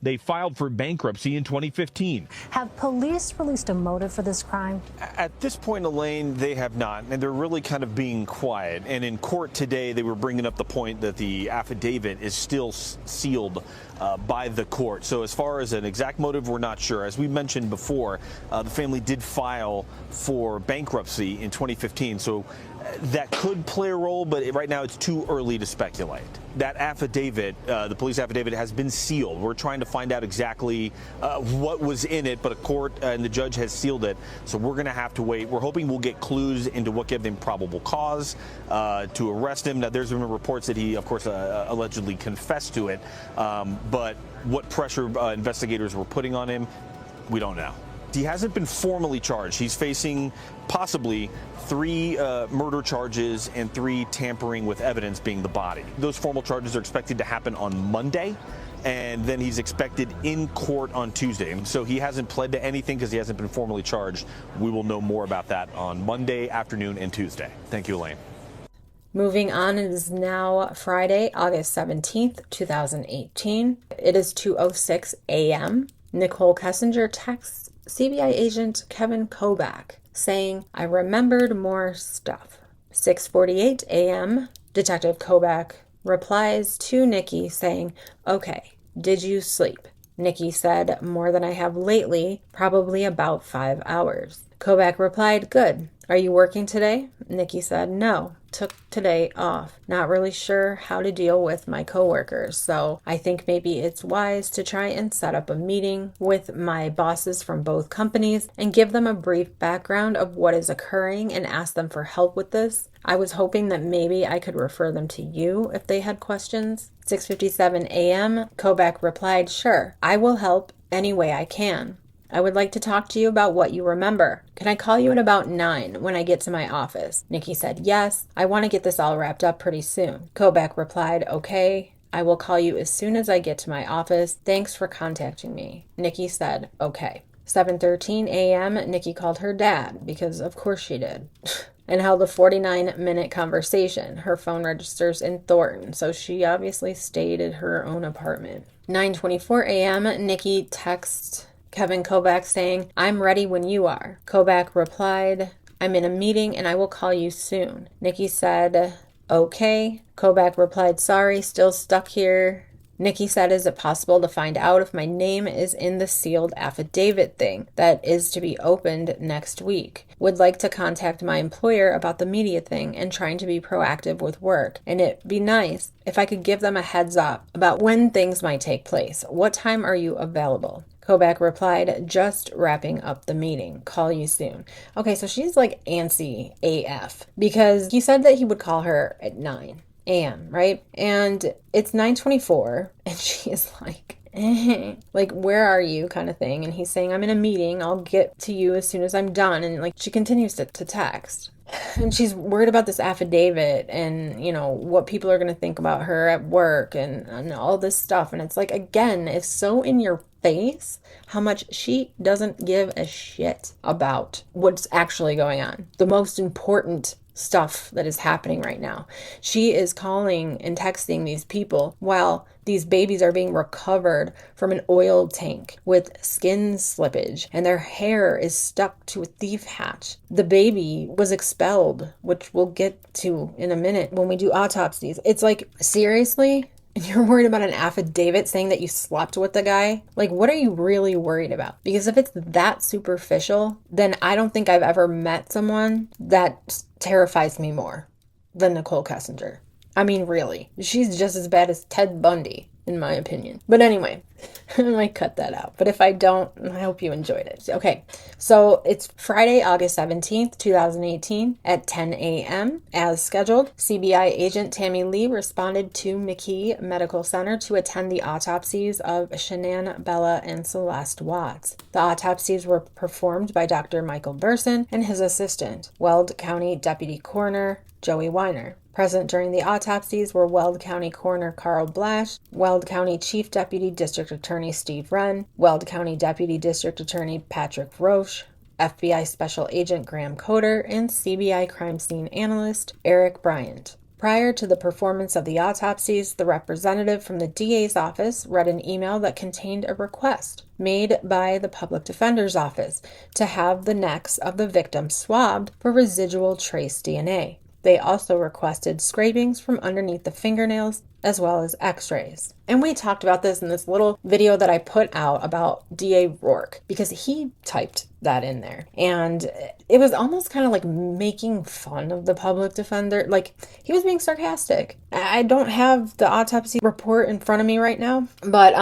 They filed for bankruptcy in 2015. Have police released a motive for this crime? At this point, Elaine, they have not, and they're really kind of being quiet. And in court today, they were bringing up the point that the affidavit is still sealed by the court. So as far as an exact motive, we're not sure. As we mentioned before, the family did file for bankruptcy in 2015. So that could play a role, but right now it's too early to speculate. That affidavit, the police affidavit, has been sealed. We're trying to find out exactly what was in it, but a court and the judge has sealed it. So we're going to have to wait. We're hoping we'll get clues into what gave him probable cause to arrest him. Now, there's been reports that he, of course, allegedly confessed to it, but what pressure investigators were putting on him, we don't know. He hasn't been formally charged. He's facing possibly 3 murder charges and 3 tampering with evidence, being the body. Those formal charges are expected to happen on Monday, and then he's expected in court on Tuesday. And so he hasn't pled to anything because he hasn't been formally charged. We will know more about that on Monday afternoon and Tuesday. Thank you, Elaine. Moving on, it is now Friday, August 17th, 2018. It is 2:06 a.m. Nicole Kessinger texts CBI agent Kevin Kobach saying, "I remembered more stuff." 6:48 a.m. Detective Kobach replies to Nikki saying, "Okay, did you sleep?" Nikki said, "More than I have lately, probably about 5 hours." Kobach replied, "Good. Are you working today?" Nikki said, "No, took today off. Not really sure how to deal with my coworkers, so I think maybe it's wise to try and set up a meeting with my bosses from both companies and give them a brief background of what is occurring and ask them for help with this. I was hoping that maybe I could refer them to you if they had questions." 6:57 a.m. Kobach replied, "Sure, I will help any way I can. I would like to talk to you about what you remember. Can I call you at about 9 when I get to my office?" Nikki said, "Yes, I want to get this all wrapped up pretty soon." Kobach replied, "Okay, I will call you as soon as I get to my office. Thanks for contacting me." Nikki said, "Okay." 7:13 a.m. Nikki called her dad, because of course she did, and held a 49-minute conversation. Her phone registers in Thornton, so she obviously stayed at her own apartment. 9:24 a.m. Nikki texts Kevin Kobach saying, "I'm ready when you are." Kobach replied, "I'm in a meeting and I will call you soon." Nikki said, "Okay." Kobach replied, "Sorry, still stuck here." Nikki said, "Is it possible to find out if my name is in the sealed affidavit thing that is to be opened next week? Would like to contact my employer about the media thing and trying to be proactive with work. And it'd be nice if I could give them a heads up about when things might take place. What time are you available?" Kobach replied, "Just wrapping up the meeting. Call you soon." Okay, so she's like antsy AF because he said that he would call her at 9 a.m., right? And it's 9:24 and she is like, like, "Where are you?" kind of thing. And he's saying, "I'm in a meeting. I'll get to you as soon as I'm done." And like she continues to text. And she's worried about this affidavit and, you know, what people are going to think about her at work and all this stuff. And it's like, again, it's so in your face how much she doesn't give a shit about what's actually going on. The most important stuff that is happening right now. She is calling and texting these people while these babies are being recovered from an oil tank with skin slippage and their hair is stuck to a thief hatch. The baby was expelled, which we'll get to in a minute when we do autopsies. It's like, seriously? You're worried about an affidavit saying that you slept with the guy? Like, what are you really worried about? Because if it's that superficial, then I don't think I've ever met someone that terrifies me more than Nicole Kessinger. I mean, really. She's just as bad as Ted Bundy, in my opinion. But anyway, I might cut that out. But if I don't, I hope you enjoyed it. Okay, so it's Friday, August 17th, 2018 at 10 a.m. As scheduled, CBI agent Tammy Lee responded to McKee Medical Center to attend the autopsies of Shanann, Bella, and Celeste Watts. The autopsies were performed by Dr. Michael Burson and his assistant, Weld County Deputy Coroner Joey Weiner. Present during the autopsies were Weld County Coroner Carl Blash, Weld County Chief Deputy District Attorney Steve Wren, Weld County Deputy District Attorney Patrick Roche, FBI Special Agent Graham Coder, and CBI Crime Scene Analyst Eric Bryant. Prior to the performance of the autopsies, the representative from the DA's office read an email that contained a request made by the Public Defender's Office to have the necks of the victims swabbed for residual trace DNA. They also requested scrapings from underneath the fingernails as well as x-rays. And we talked about this in this little video that I put out about DA Rourke because he typed that in there. And it was almost kind of like making fun of the public defender. Like, he was being sarcastic. I don't have the autopsy report in front of me right now, but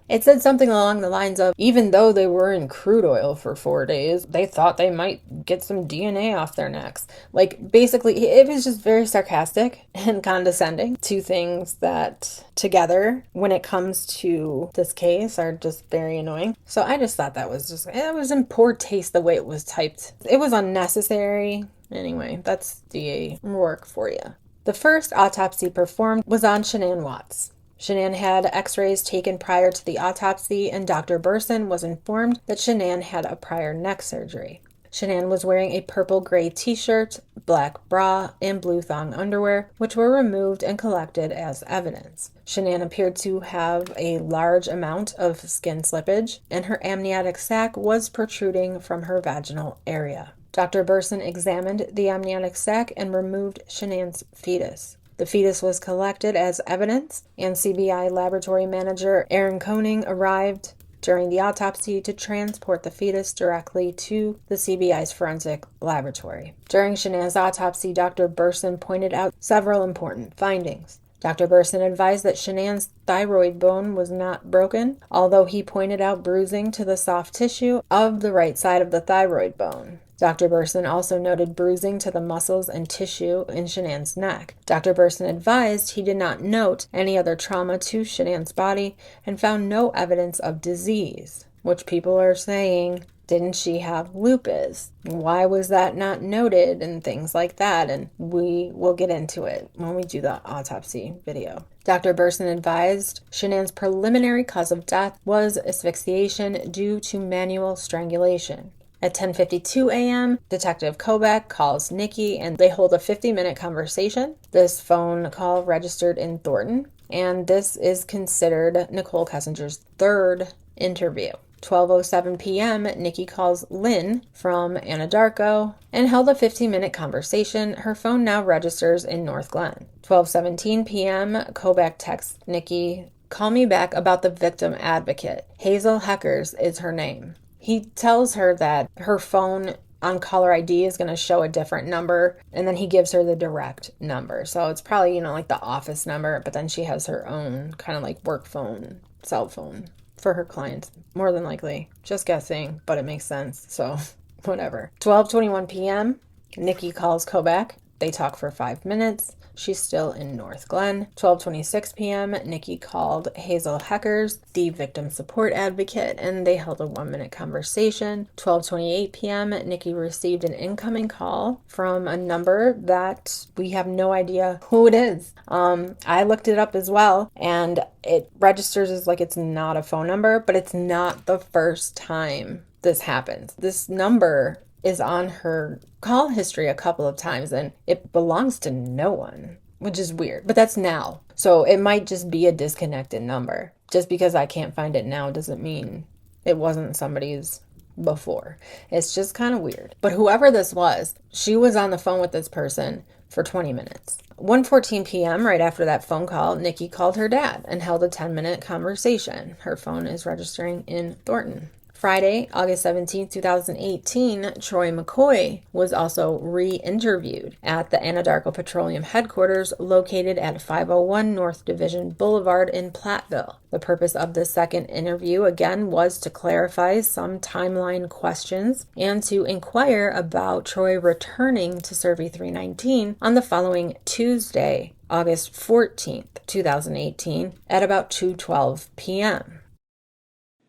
it said something along the lines of, even though they were in crude oil for 4 days, they thought they might get some DNA off their necks. Like, basically, it was just very sarcastic and condescending. Two things that together, when it comes to this case, are just very annoying. So I just thought that was just, it was in poor taste the way it was typed. It was unnecessary. Anyway, that's DA Rourke for you. The first autopsy performed was on Shanann Watts. Shanann had x-rays taken prior to the autopsy, and Dr. Burson was informed that Shanann had a prior neck surgery. Shanann was wearing a purple-gray t-shirt, black bra, and blue thong underwear, which were removed and collected as evidence. Shanann appeared to have a large amount of skin slippage, and her amniotic sac was protruding from her vaginal area. Dr. Burson examined the amniotic sac and removed Shanann's fetus. The fetus was collected as evidence, and CBI laboratory manager Aaron Koning arrived during the autopsy to transport the fetus directly to the CBI's forensic laboratory. During Shanann's autopsy, Dr. Burson pointed out several important findings. Dr. Burson advised that Shanann's thyroid bone was not broken, although he pointed out bruising to the soft tissue of the right side of the thyroid bone. Dr. Burson also noted bruising to the muscles and tissue in Shanann's neck. Dr. Burson advised he did not note any other trauma to Shanann's body and found no evidence of disease, which people are saying, didn't she have lupus? Why was that not noted? And things like that. And we will get into it when we do the autopsy video. Dr. Burson advised Shanann's preliminary cause of death was asphyxiation due to manual strangulation. At 10:52 a.m., Detective Kobach calls Nikki and they hold a 50-minute conversation. This phone call registered in Thornton, and this is considered Nicole Kessinger's third interview. 12:07 p.m., Nikki calls Lynn from Anadarko and held a 15-minute conversation. Her phone now registers in North Glen. 12:17 p.m., Kobach texts Nikki, "Call me back about the victim advocate. Hazel Heckers is her name." He tells her that her phone on caller ID is going to show a different number, and then he gives her the direct number. So it's probably, like the office number, but then she has her own kind of like work phone, cell phone for her clients, more than likely. Just guessing, but it makes sense, so whatever. 12:21 p.m., Nikki calls Kobach They talk for 5 minutes. She's still in North Glen. 12:26 p.m., Nikki called Hazel Heckers, the victim support advocate, and they held a 1-minute conversation. 12:28 p.m., Nikki received an incoming call from a number that we have no idea who it is. I looked it up as well, and it registers as like it's not a phone number, but it's not the first time this happens. This number is on her call history a couple of times, and it belongs to no one, which is weird. But that's now. So it might just be a disconnected number. Just because I can't find it now doesn't mean it wasn't somebody's before. It's just kind of weird. But whoever this was, she was on the phone with this person for 20 minutes. 1:14 p.m., right after that phone call, Nikki called her dad and held a 10-minute conversation. Her phone is registering in Thornton. Friday, August 17, 2018, Troy McCoy was also re-interviewed at the Anadarko Petroleum headquarters located at 501 North Division Boulevard in Platteville. The purpose of the second interview, again, was to clarify some timeline questions and to inquire about Troy returning to Survey 319 on the following Tuesday, August 14th, 2018, at about 2:12 p.m.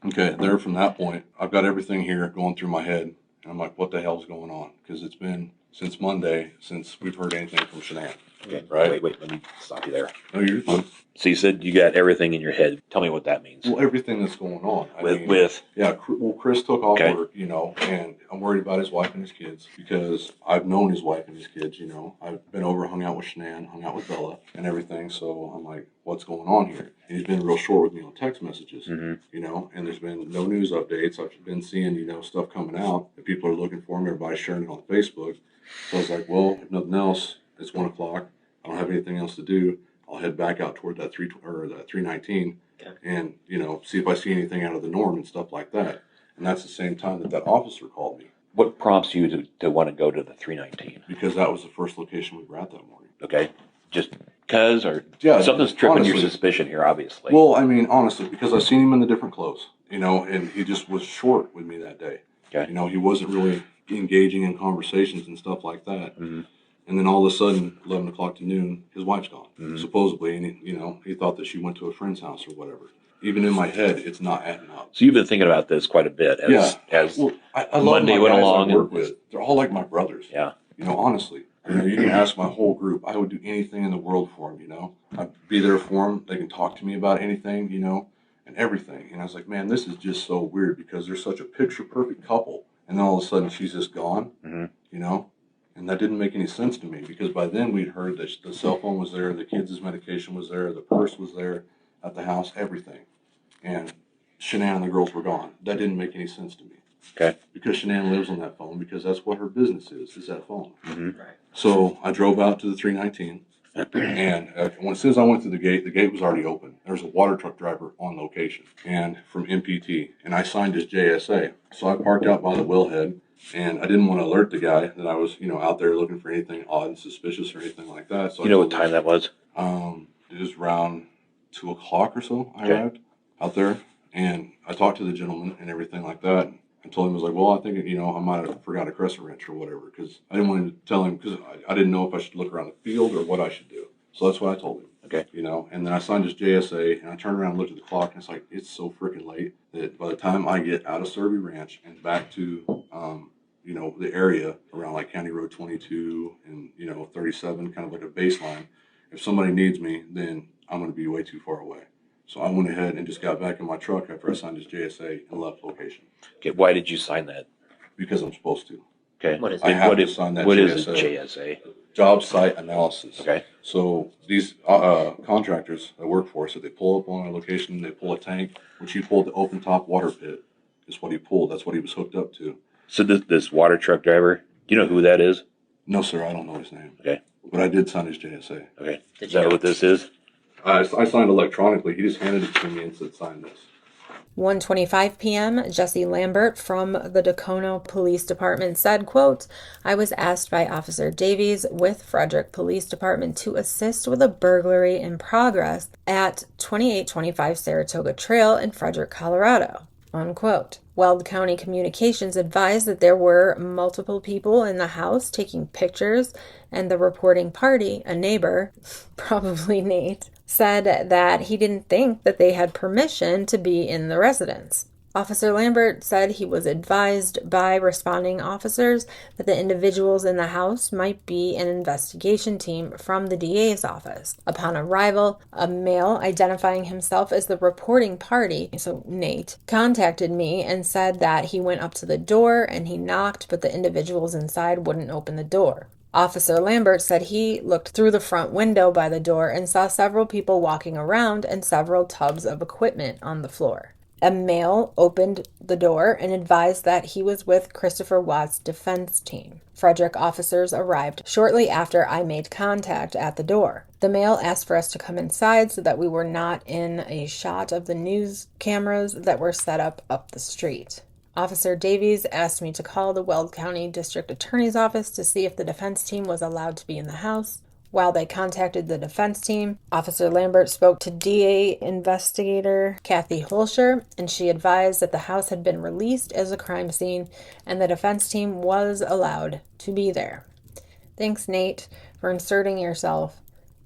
Okay, there from that point, I've got everything here going through my head, and I'm like, what the hell's going on? Because it's been since Monday since we've heard anything from Shanann. Okay, right? Wait, let me stop you there. No, you're fine. So you said you got everything in your head. Tell me what that means. Well, everything that's going on. Yeah, well, Chris took off Okay. work, and I'm worried about his wife and his kids because I've known his wife and his kids, I've been over, hung out with Shanann, hung out with Bella and everything. So I'm like, what's going on here? And he's been real short with me on text messages, and there's been no news updates. I've been seeing, stuff coming out that people are looking for him. Everybody's sharing it on Facebook. So I was like, well, if nothing else, it's 1 o'clock. I don't have anything else to do. I'll head back out toward that 319 and, see if I see anything out of the norm and stuff like that. And that's the same time that officer called me. What prompts you to want to go to the 319? Because that was the first location we were at that morning. Okay. Just because, or Yeah, something's tripping honestly. your suspicion here, obviously. Well, I mean, honestly, because I seen him in the different clothes, and he just was short with me that day. Okay. He wasn't really engaging in conversations and stuff like that. And then all of a sudden, 11 o'clock to noon, his wife's gone, supposedly. And, he thought that she went to a friend's house or whatever. Even in my head, it's not adding up. So you've been thinking about this quite a bit as I love Monday my went guys along. I work with. They're all like my brothers. Yeah. Honestly. You can ask my whole group. I would do anything in the world for them, I'd be there for them. They can talk to me about anything, and everything. And I was like, man, this is just so weird because they're such a picture-perfect couple. And then all of a sudden, she's just gone, And that didn't make any sense to me because by then we'd heard that the cell phone was there, the kids' medication was there, the purse was there at the house, everything. And Shanann and the girls were gone. That didn't make any sense to me. Okay. Because Shanann lives on that phone because that's what her business is that phone. Right. So I drove out to the 319 and as soon as I went through the gate was already open. There was a water truck driver on location and from MPT and I signed his JSA. So I parked out by the wellhead. And I didn't want to alert the guy that I was, out there looking for anything odd and suspicious or anything like that. So What time that was? It was around 2 o'clock or so. I arrived out there, and I talked to the gentleman and everything like that. And told him, I was like, well, I think, I might have forgot a crescent wrench or whatever, because I didn't want him to tell him, because I didn't know if I should look around the field or what I should do. So that's what I told him. Okay. And then I signed his JSA, and I turned around and looked at the clock, and it's like, it's so freaking late that by the time I get out of Survey Ranch and back to, the area around like County Road 22 and, 37, kind of like a baseline. If somebody needs me, then I'm going to be way too far away. So I went ahead and just got back in my truck after I signed his JSA and left location. Okay. Why did you sign that? Because I'm supposed to. Okay. What is it? I have to sign that what JSA. is a JSA? Job site analysis. Okay. So these contractors that work for us, if they pull up on a location, they pull a tank, which he pulled the open top water pit is what he pulled. That's what he was hooked up to. So this water truck driver, do you know who that is? No, sir, I don't know his name. Okay. But I did sign his JSA. Okay. Is that what this is? I signed electronically. He just handed it to me and said, sign this. 1:25 p.m., Jesse Lambert from the Dacono Police Department said, quote, I was asked by Officer Davies with Frederick Police Department to assist with a burglary in progress at 2825 Saratoga Trail in Frederick, Colorado. unquote. Weld County Communications advised that there were multiple people in the house taking pictures, and the reporting party, a neighbor, probably Nate, said that he didn't think that they had permission to be in the residence. Officer Lambert said he was advised by responding officers that the individuals in the house might be an investigation team from the DA's office. Upon arrival, a male identifying himself as the reporting party, so Nate, contacted me and said that he went up to the door and he knocked, but the individuals inside wouldn't open the door. Officer Lambert said he looked through the front window by the door and saw several people walking around and several tubs of equipment on the floor. A male opened the door and advised that he was with Christopher Watts' defense team. Frederick officers arrived shortly after I made contact at the door. The male asked for us to come inside so that we were not in a shot of the news cameras that were set up the street. Officer Davies asked me to call the Weld County District Attorney's Office to see if the defense team was allowed to be in the house. While they contacted the defense team, Officer Lambert spoke to DA investigator Kathy Holscher, and she advised that the house had been released as a crime scene and the defense team was allowed to be there. Thanks, Nate, for inserting yourself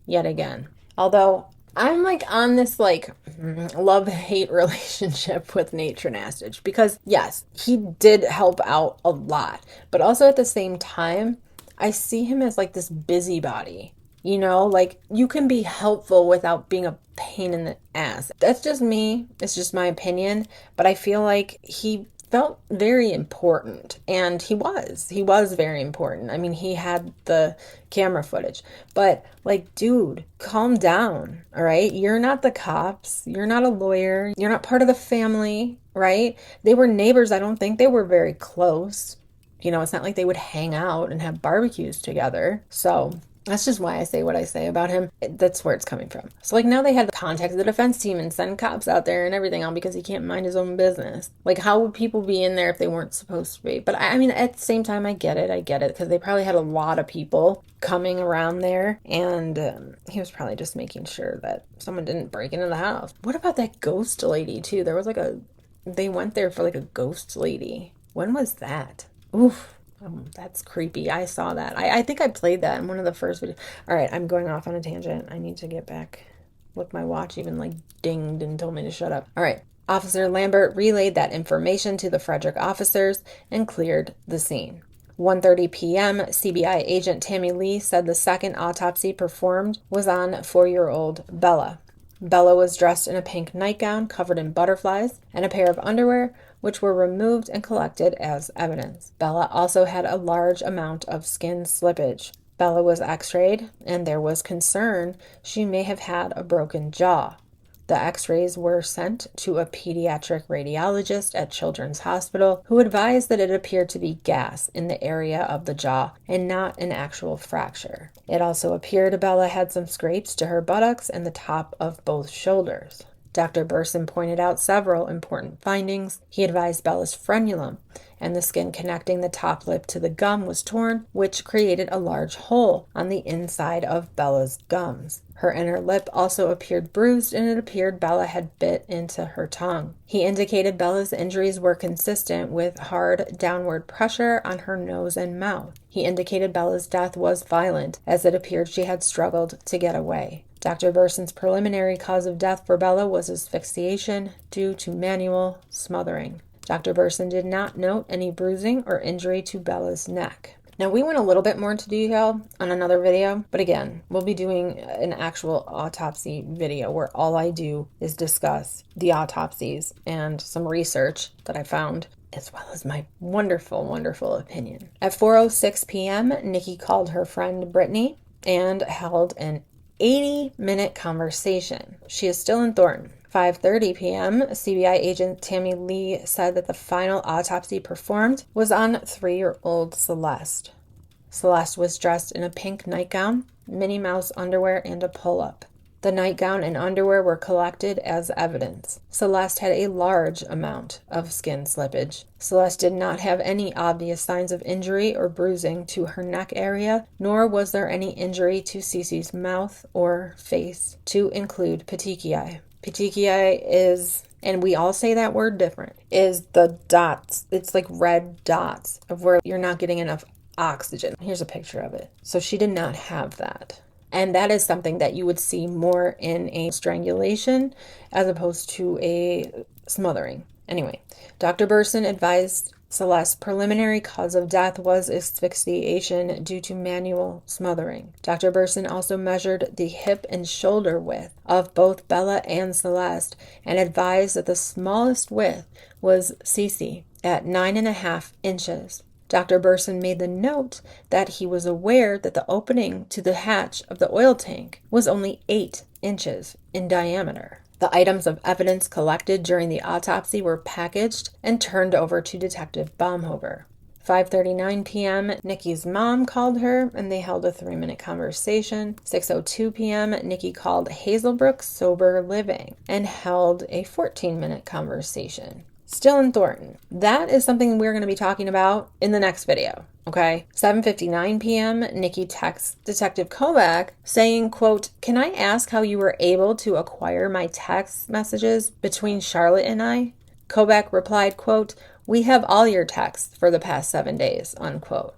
yet again. Although I'm on this love-hate relationship with Nate Trinastich, because yes, he did help out a lot, but also at the same time, I see him as this busybody. You can be helpful without being a pain in the ass. That's just me. It's just my opinion. But I feel like he felt very important. And he was. He was very important. I mean, he had the camera footage. But, dude, calm down, all right? You're not the cops. You're not a lawyer. You're not part of the family, right? They were neighbors. I don't think they were very close. It's not like they would hang out and have barbecues together. So that's just why I say what I say about him. That's where it's coming from. So now they had to contact the defense team and send cops out there and everything on because he can't mind his own business. How would people be in there if they weren't supposed to be? But I mean, at the same time, I get it because they probably had a lot of people coming around there, and he was probably just making sure that someone didn't break into the house. What about that ghost lady too? There was they went there for a ghost lady. When was that? Oof. That's creepy. I saw that. I think I played that in one of the first videos. All right, I'm going off on a tangent. I need to get back. Look, my watch even dinged and told me to shut up. All right. Officer Lambert relayed that information to the Frederick officers and cleared the scene. 1:30 p.m., CBI agent Tammy Lee said the second autopsy performed was on 4-year-old Bella. Bella was dressed in a pink nightgown covered in butterflies and a pair of underwear, which were removed and collected as evidence. Bella also had a large amount of skin slippage. Bella was x-rayed, and there was concern she may have had a broken jaw. The x-rays were sent to a pediatric radiologist at Children's Hospital, who advised that it appeared to be gas in the area of the jaw and not an actual fracture. It also appeared Bella had some scrapes to her buttocks and the top of both shoulders. Dr. Burson pointed out several important findings. He advised Bella's frenulum and the skin connecting the top lip to the gum was torn, which created a large hole on the inside of Bella's gums. Her inner lip also appeared bruised, and it appeared Bella had bit into her tongue. He indicated Bella's injuries were consistent with hard downward pressure on her nose and mouth. He indicated Bella's death was violent, as it appeared she had struggled to get away. Dr. Burson's preliminary cause of death for Bella was asphyxiation due to manual smothering. Dr. Burson did not note any bruising or injury to Bella's neck. Now, we went a little bit more into detail on another video, but again, we'll be doing an actual autopsy video where all I do is discuss the autopsies and some research that I found, as well as my wonderful, wonderful opinion. At 4:06 p.m., Nikki called her friend Brittany and held an 80-minute conversation. She is still in Thornton. 5:30 p.m., CBI agent Tammy Lee said that the final autopsy performed was on 3-year-old Celeste. Celeste was dressed in a pink nightgown, Minnie Mouse underwear, and a pull-up. The nightgown and underwear were collected as evidence. Celeste had a large amount of skin slippage. Celeste did not have any obvious signs of injury or bruising to her neck area, nor was there any injury to Cece's mouth or face, to include petechiae. Petechiae is and we all say that word different, is the dots. It's like red dots of where you're not getting enough oxygen. Here's a picture of it. So she did not have that. And that is something that you would see more in a strangulation as opposed to a smothering. Anyway, Dr. Burson advised Celeste's preliminary cause of death was asphyxiation due to manual smothering. Dr. Burson also measured the hip and shoulder width of both Bella and Celeste and advised that the smallest width was Cece at 9.5 inches. Dr. Burson made the note that he was aware that the opening to the hatch of the oil tank was only 8 inches in diameter. The items of evidence collected during the autopsy were packaged and turned over to Detective Baumhover. 5:39 p.m., Nikki's mom called her and they held a 3-minute conversation. 6:02 p.m., Nikki called Hazelbrook Sober Living and held a 14-minute conversation. Still in Thornton. That is something we're going to be talking about in the next video, okay? 7:59 p.m., Nikki texts Detective Kovac saying, quote, "Can I ask how you were able to acquire my text messages between Charlotte and I?" Kovac replied, quote, "We have all your texts for the past 7 days," unquote.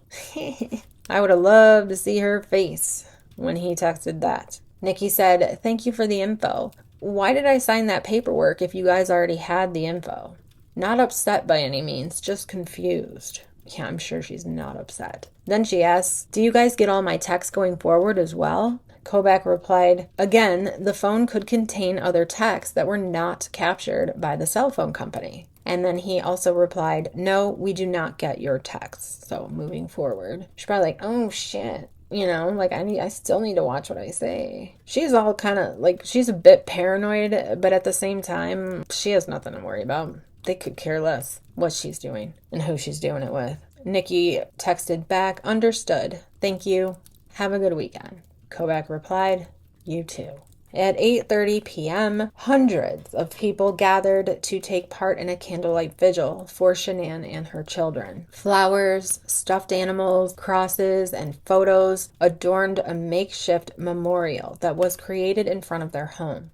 I would have loved to see her face when he texted that. Nikki said, "Thank you for the info. Why did I sign that paperwork if you guys already had the info?" Not upset by any means, just confused. Yeah, I'm sure she's not upset. Then she asks, "Do you guys get all my texts going forward as well?" Kovac replied, "Again, the phone could contain other texts that were not captured by the cell phone company." And then he also replied, "No, we do not get your texts." So moving forward, she's probably like, "Oh shit." You know, like I still need to watch what I say. She's all kind of like, she's a bit paranoid, but at the same time, she has nothing to worry about. They could care less what she's doing and who she's doing it with. Nikki texted back, "Understood. Thank you. Have a good weekend." Kovac replied, "You too." At 8:30 p.m., hundreds of people gathered to take part in a candlelight vigil for Shanann and her children. Flowers, stuffed animals, crosses, and photos adorned a makeshift memorial that was created in front of their home.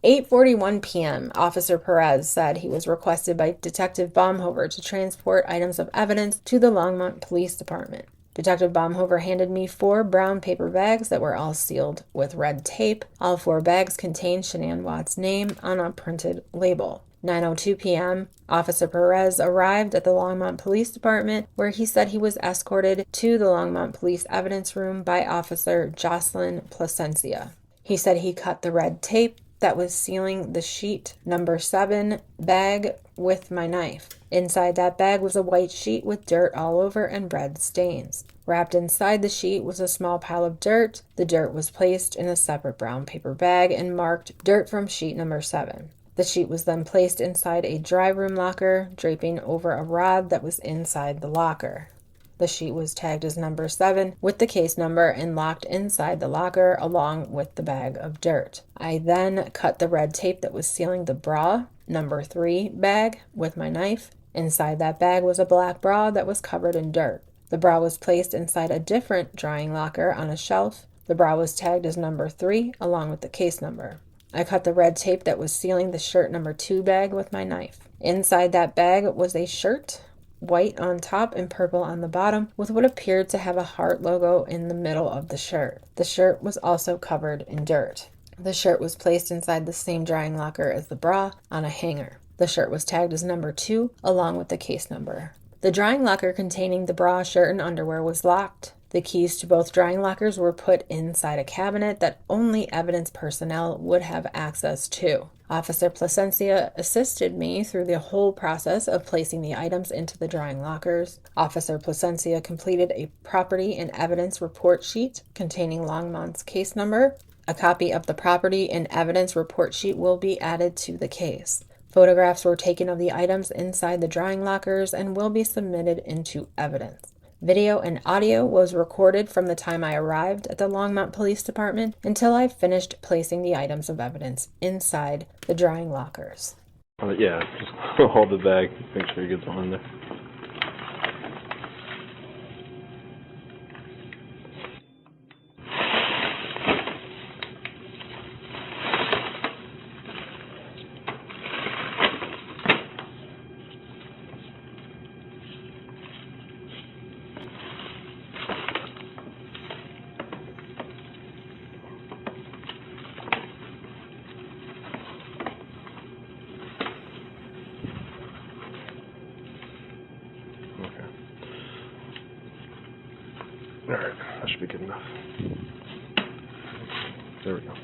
At 8:41 p.m., Officer Perez said he was requested by Detective Baumhover to transport items of evidence to the Longmont Police Department. Detective Baumhover handed me 4 brown paper bags that were all sealed with red tape. All 4 bags contained Shanann Watts' name on a printed label. 9:02 p.m., Officer Perez arrived at the Longmont Police Department, where he said he was escorted to the Longmont Police Evidence Room by Officer Jocelyn Placencia. He said he cut the red tape that was sealing the sheet number 7 bag with my knife. Inside that bag was a white sheet with dirt all over and red stains. Wrapped inside the sheet was a small pile of dirt. The dirt was placed in a separate brown paper bag and marked "Dirt from sheet number 7." The sheet was then placed inside a dry room locker, draping over a rod that was inside the locker. The sheet was tagged as number 7 with the case number and locked inside the locker along with the bag of dirt. I then cut the red tape that was sealing the bra, number 3 bag, with my knife. Inside that bag was a black bra that was covered in dirt. The bra was placed inside a different drying locker on a shelf. The bra was tagged as number 3 along with the case number. I cut the red tape that was sealing the shirt number 2 bag with my knife. Inside that bag was a shirt, white on top and purple on the bottom, with what appeared to have a heart logo in the middle of the shirt. The shirt was also covered in dirt. The shirt was placed inside the same drying locker as the bra on a hanger. The shirt was tagged as number 2 along with the case number. The drying locker containing the bra, shirt, and underwear was locked. The keys to both drying lockers were put inside a cabinet that only evidence personnel would have access to. Officer Placencia assisted me through the whole process of placing the items into the drying lockers. Officer Placencia completed a property and evidence report sheet containing Longmont's case number. A copy of the property and evidence report sheet will be added to the case. Photographs were taken of the items inside the drying lockers and will be submitted into evidence. Video and audio was recorded from the time I arrived at the Longmont Police Department until I finished placing the items of evidence inside the drying lockers. Yeah, just hold the bag, make sure you get them in there. Alright, that should be good enough. There we go.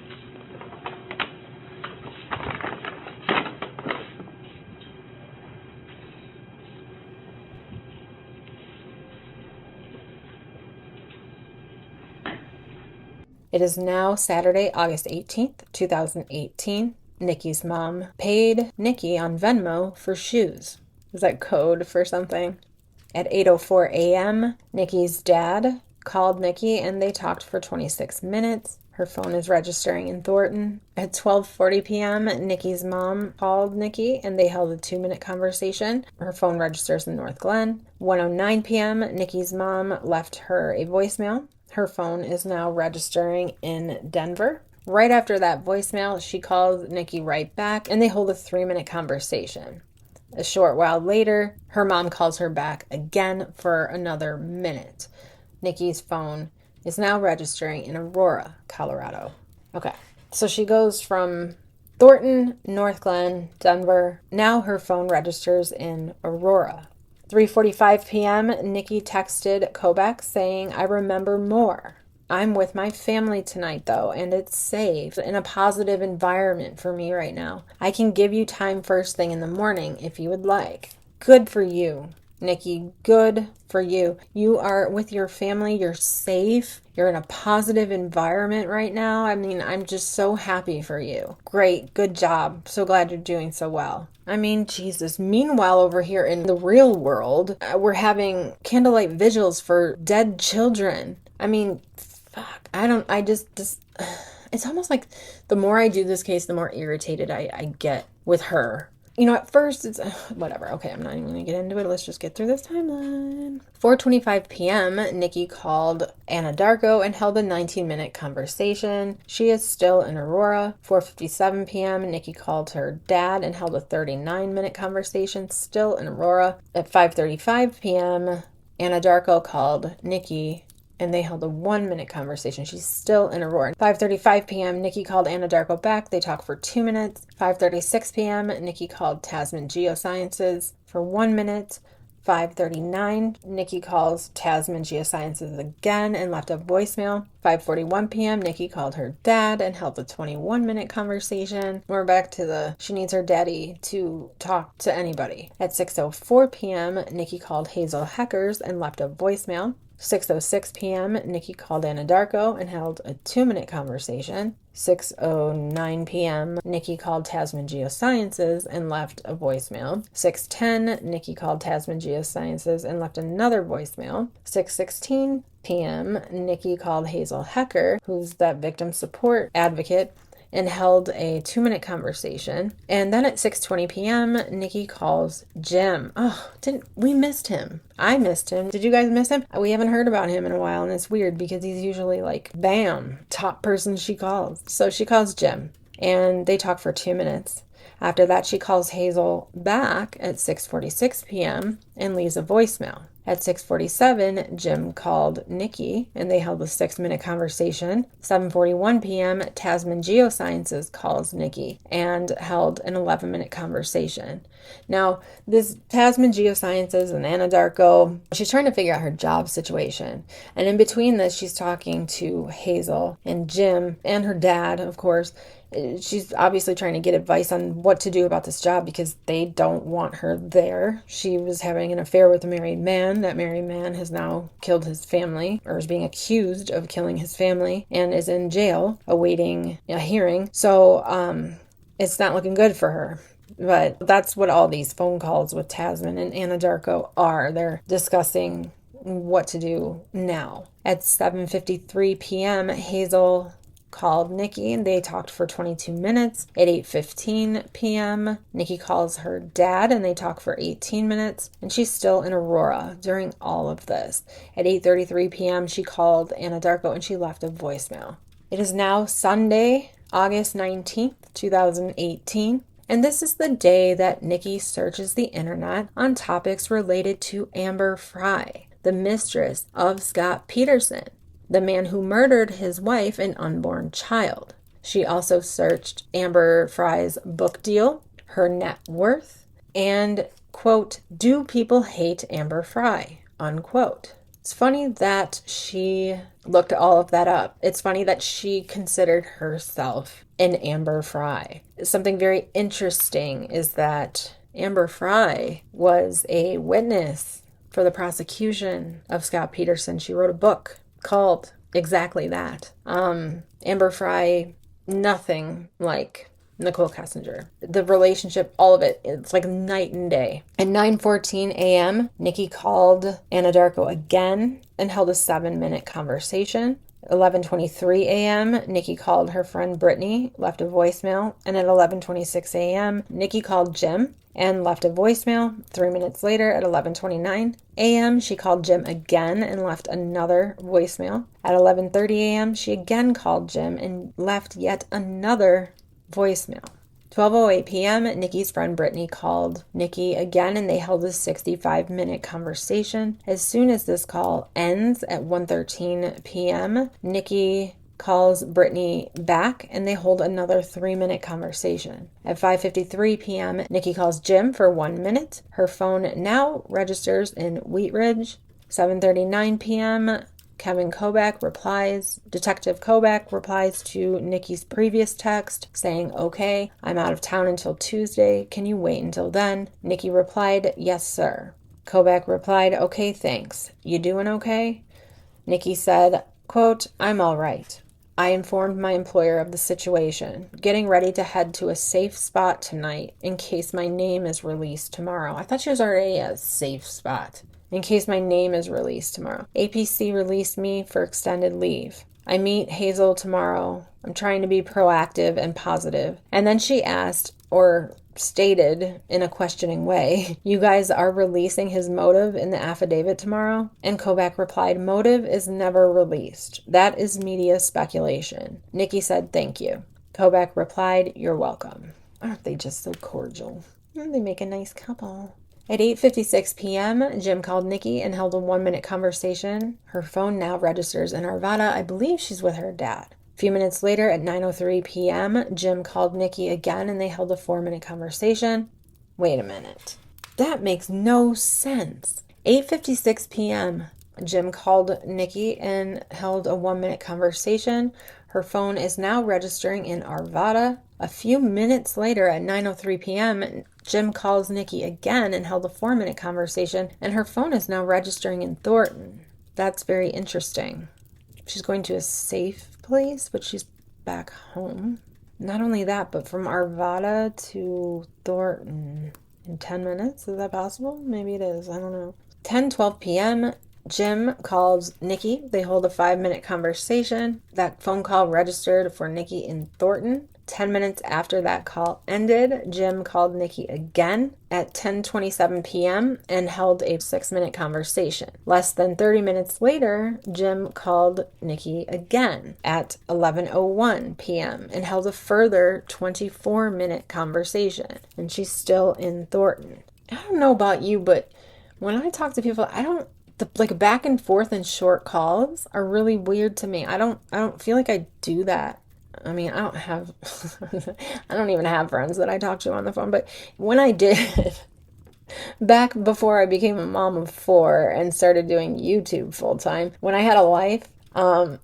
It is now Saturday, August 18th, 2018. Nikki's mom paid Nikki on Venmo for shoes. Is that code for something? At 8:04 a.m., Nikki's dad called Nikki and they talked for 26 minutes. Her phone is registering in Thornton. At 12:40 p.m., Nikki's mom called Nikki and they held a 2-minute conversation. Her phone registers in North Glen. 1:09 p.m., Nikki's mom left her a voicemail. Her phone is now registering in Denver. Right after that voicemail, she calls Nikki right back and they hold a 3-minute conversation. A short while later, her mom calls her back again for another minute. Nikki's phone is now registering in Aurora, Colorado. Okay, so she goes from Thornton, North Glen, Denver. Now her phone registers in Aurora. 3:45 p.m., Nikki texted Kobeck saying, "I remember more. I'm with my family tonight, though, and it's safe in a positive environment for me right now. I can give you time first thing in the morning if you would like." Good for you, Nikki. Good for you. You are with your family. You're safe. You're in a positive environment right now. I mean, I'm just so happy for you. Great. Good job. So glad you're doing so well. I mean, Jesus. Meanwhile, over here in the real world, we're having candlelight vigils for dead children. I mean, fuck. It's almost like the more I do this case, the more irritated I get with her. You know, at first it's whatever. Okay, I'm not even going to get into it. Let's just get through this timeline. 4:25 p.m., Nikki called Anna Darko and held a 19-minute conversation. She is still in Aurora. 4:57 p.m., Nikki called her dad and held a 39-minute conversation, still in Aurora. At 5:35 p.m., Anna Darko called Nikki and they held a 1-minute conversation. She's still in Aurora. 5:35 p.m., Nikki called Anna Darko back. They talked for 2 minutes. 5:36 p.m., Nikki called Tasman Geosciences for 1 minute. 5:39, Nikki calls Tasman Geosciences again and left a voicemail. 5:41 p.m., Nikki called her dad and held a 21-minute conversation. We're back to she needs her daddy to talk to anybody. At 6:04 p.m., Nikki called Hazel Heckers and left a voicemail. 6:06 p.m., Nikki called Anna Darko and held a 2-minute conversation. 6:09 p.m., Nikki called Tasman Geosciences and left a voicemail. 6:10, Nikki called Tasman Geosciences and left another voicemail. 6:16 p.m., Nikki called Hazel Hecker, who's that victim support advocate, and held a 2-minute conversation. And then at 6:20 p.m., Nikki calls Jim. Oh, we missed him. I missed him. Did you guys miss him? We haven't heard about him in a while, and it's weird because he's usually like, bam, top person she calls. So she calls Jim. and they talk for 2 minutes. After that, she calls Hazel back at 6:46 p.m. and leaves a voicemail. At 6:47, Jim called Nikki, and they held a 6-minute conversation. 7:41 p.m., Tasman Geosciences calls Nikki and held an 11-minute conversation. Now, this Tasman Geosciences and Anadarko, she's trying to figure out her job situation. And in between this, she's talking to Hazel and Jim and her dad, of course. She's obviously trying to get advice on what to do about this job because they don't want her there. She was having an affair with a married man. That married man has now killed his family, or is being accused of killing his family, and is in jail awaiting a hearing. So it's not looking good for her. But that's what all these phone calls with Tasman and Anadarko are. They're discussing what to do now. At 7:53 p.m., Hazel called Nikki and they talked for 22 minutes. At 8:15 p.m., Nikki calls her dad and they talk for 18 minutes. And she's still in Aurora during all of this. At 8:33 p.m., she called Anadarko and she left a voicemail. It is now Sunday, August 19th, 2018. And this is the day that Nikki searches the internet on topics related to Amber Frey, the mistress of Scott Peterson, the man who murdered his wife and unborn child. She also searched Amber Frey's book deal, her net worth, and, quote, do people hate Amber Frey, unquote. It's funny that she looked all of that up. It's funny that she considered herself an Amber Frey. Something very interesting is that Amber Frey was a witness for the prosecution of Scott Peterson. She wrote a book called exactly that. Amber Frey, nothing like Nicole Kessinger. The relationship, all of it, it's like night and day. At 9:14 a.m., Nikki called Anadarko again and held a 7-minute conversation. 11:23 a.m., Nikki called her friend Brittany, left a voicemail, and at 11:26 a.m., Nikki called Jim and left a voicemail. 3 minutes later, at 11:29 a.m., she called Jim again and left another voicemail. At 11:30 a.m., she again called Jim and left yet another voicemail. 12:08 p.m., Nikki's friend Brittany called Nikki again and they held a 65-minute conversation. As soon as this call ends at 1:13 p.m., Nikki calls Brittany back and they hold another 3-minute conversation. At 5:53 p.m., Nikki calls Jim for 1 minute. Her phone now registers in Wheat Ridge. 7:39 p.m., Detective Kobach replies to Nikki's previous text saying, okay, I'm out of town until Tuesday. Can you wait until then? Nikki replied, yes, sir. Kobach replied, okay, thanks. You doing okay? Nikki said, quote, I'm all right. I informed my employer of the situation, getting ready to head to a safe spot tonight in case my name is released tomorrow. I thought she was already at a safe spot. In case my name is released tomorrow. APC released me for extended leave. I meet Hazel tomorrow. I'm trying to be proactive and positive. And then she asked, or stated in a questioning way, you guys are releasing his motive in the affidavit tomorrow? And Kobach replied, motive is never released. That is media speculation. Nikki said, thank you. Kobach replied, you're welcome. Aren't they just so cordial? They make a nice couple. At 8:56 p.m., Jim called Nikki and held a 1-minute conversation. Her phone now registers in Arvada. I believe she's with her dad. A few minutes later, at 9:03 p.m., Jim called Nikki again and they held a 4-minute conversation. Wait a minute. That makes no sense. 8:56 p.m., Jim called Nikki and held a 1-minute conversation. Her phone is now registering in Arvada. A few minutes later, at 9:03 p.m., Jim calls Nikki again and held a 4-minute conversation, and her phone is now registering in Thornton. That's very interesting. She's going to a safe place, but she's back home. Not only that, but from Arvada to Thornton in 10 minutes. Is that possible? Maybe it is. I don't know. 10:12 p.m., Jim calls Nikki. They hold a 5-minute conversation. That phone call registered for Nikki in Thornton. 10 minutes after that call ended, Jim called Nikki again at 10:27 p.m. and held a 6-minute conversation. Less than 30 minutes later, Jim called Nikki again at 11:01 p.m. and held a further 24-minute conversation. And she's still in Thornton. I don't know about you, but when I talk to people, like back and forth and short calls are really weird to me. I don't feel like I do that. I mean, I don't even have friends that I talk to on the phone, but when I did, back before I became a mom of 4 and started doing YouTube full time, when I had a life, I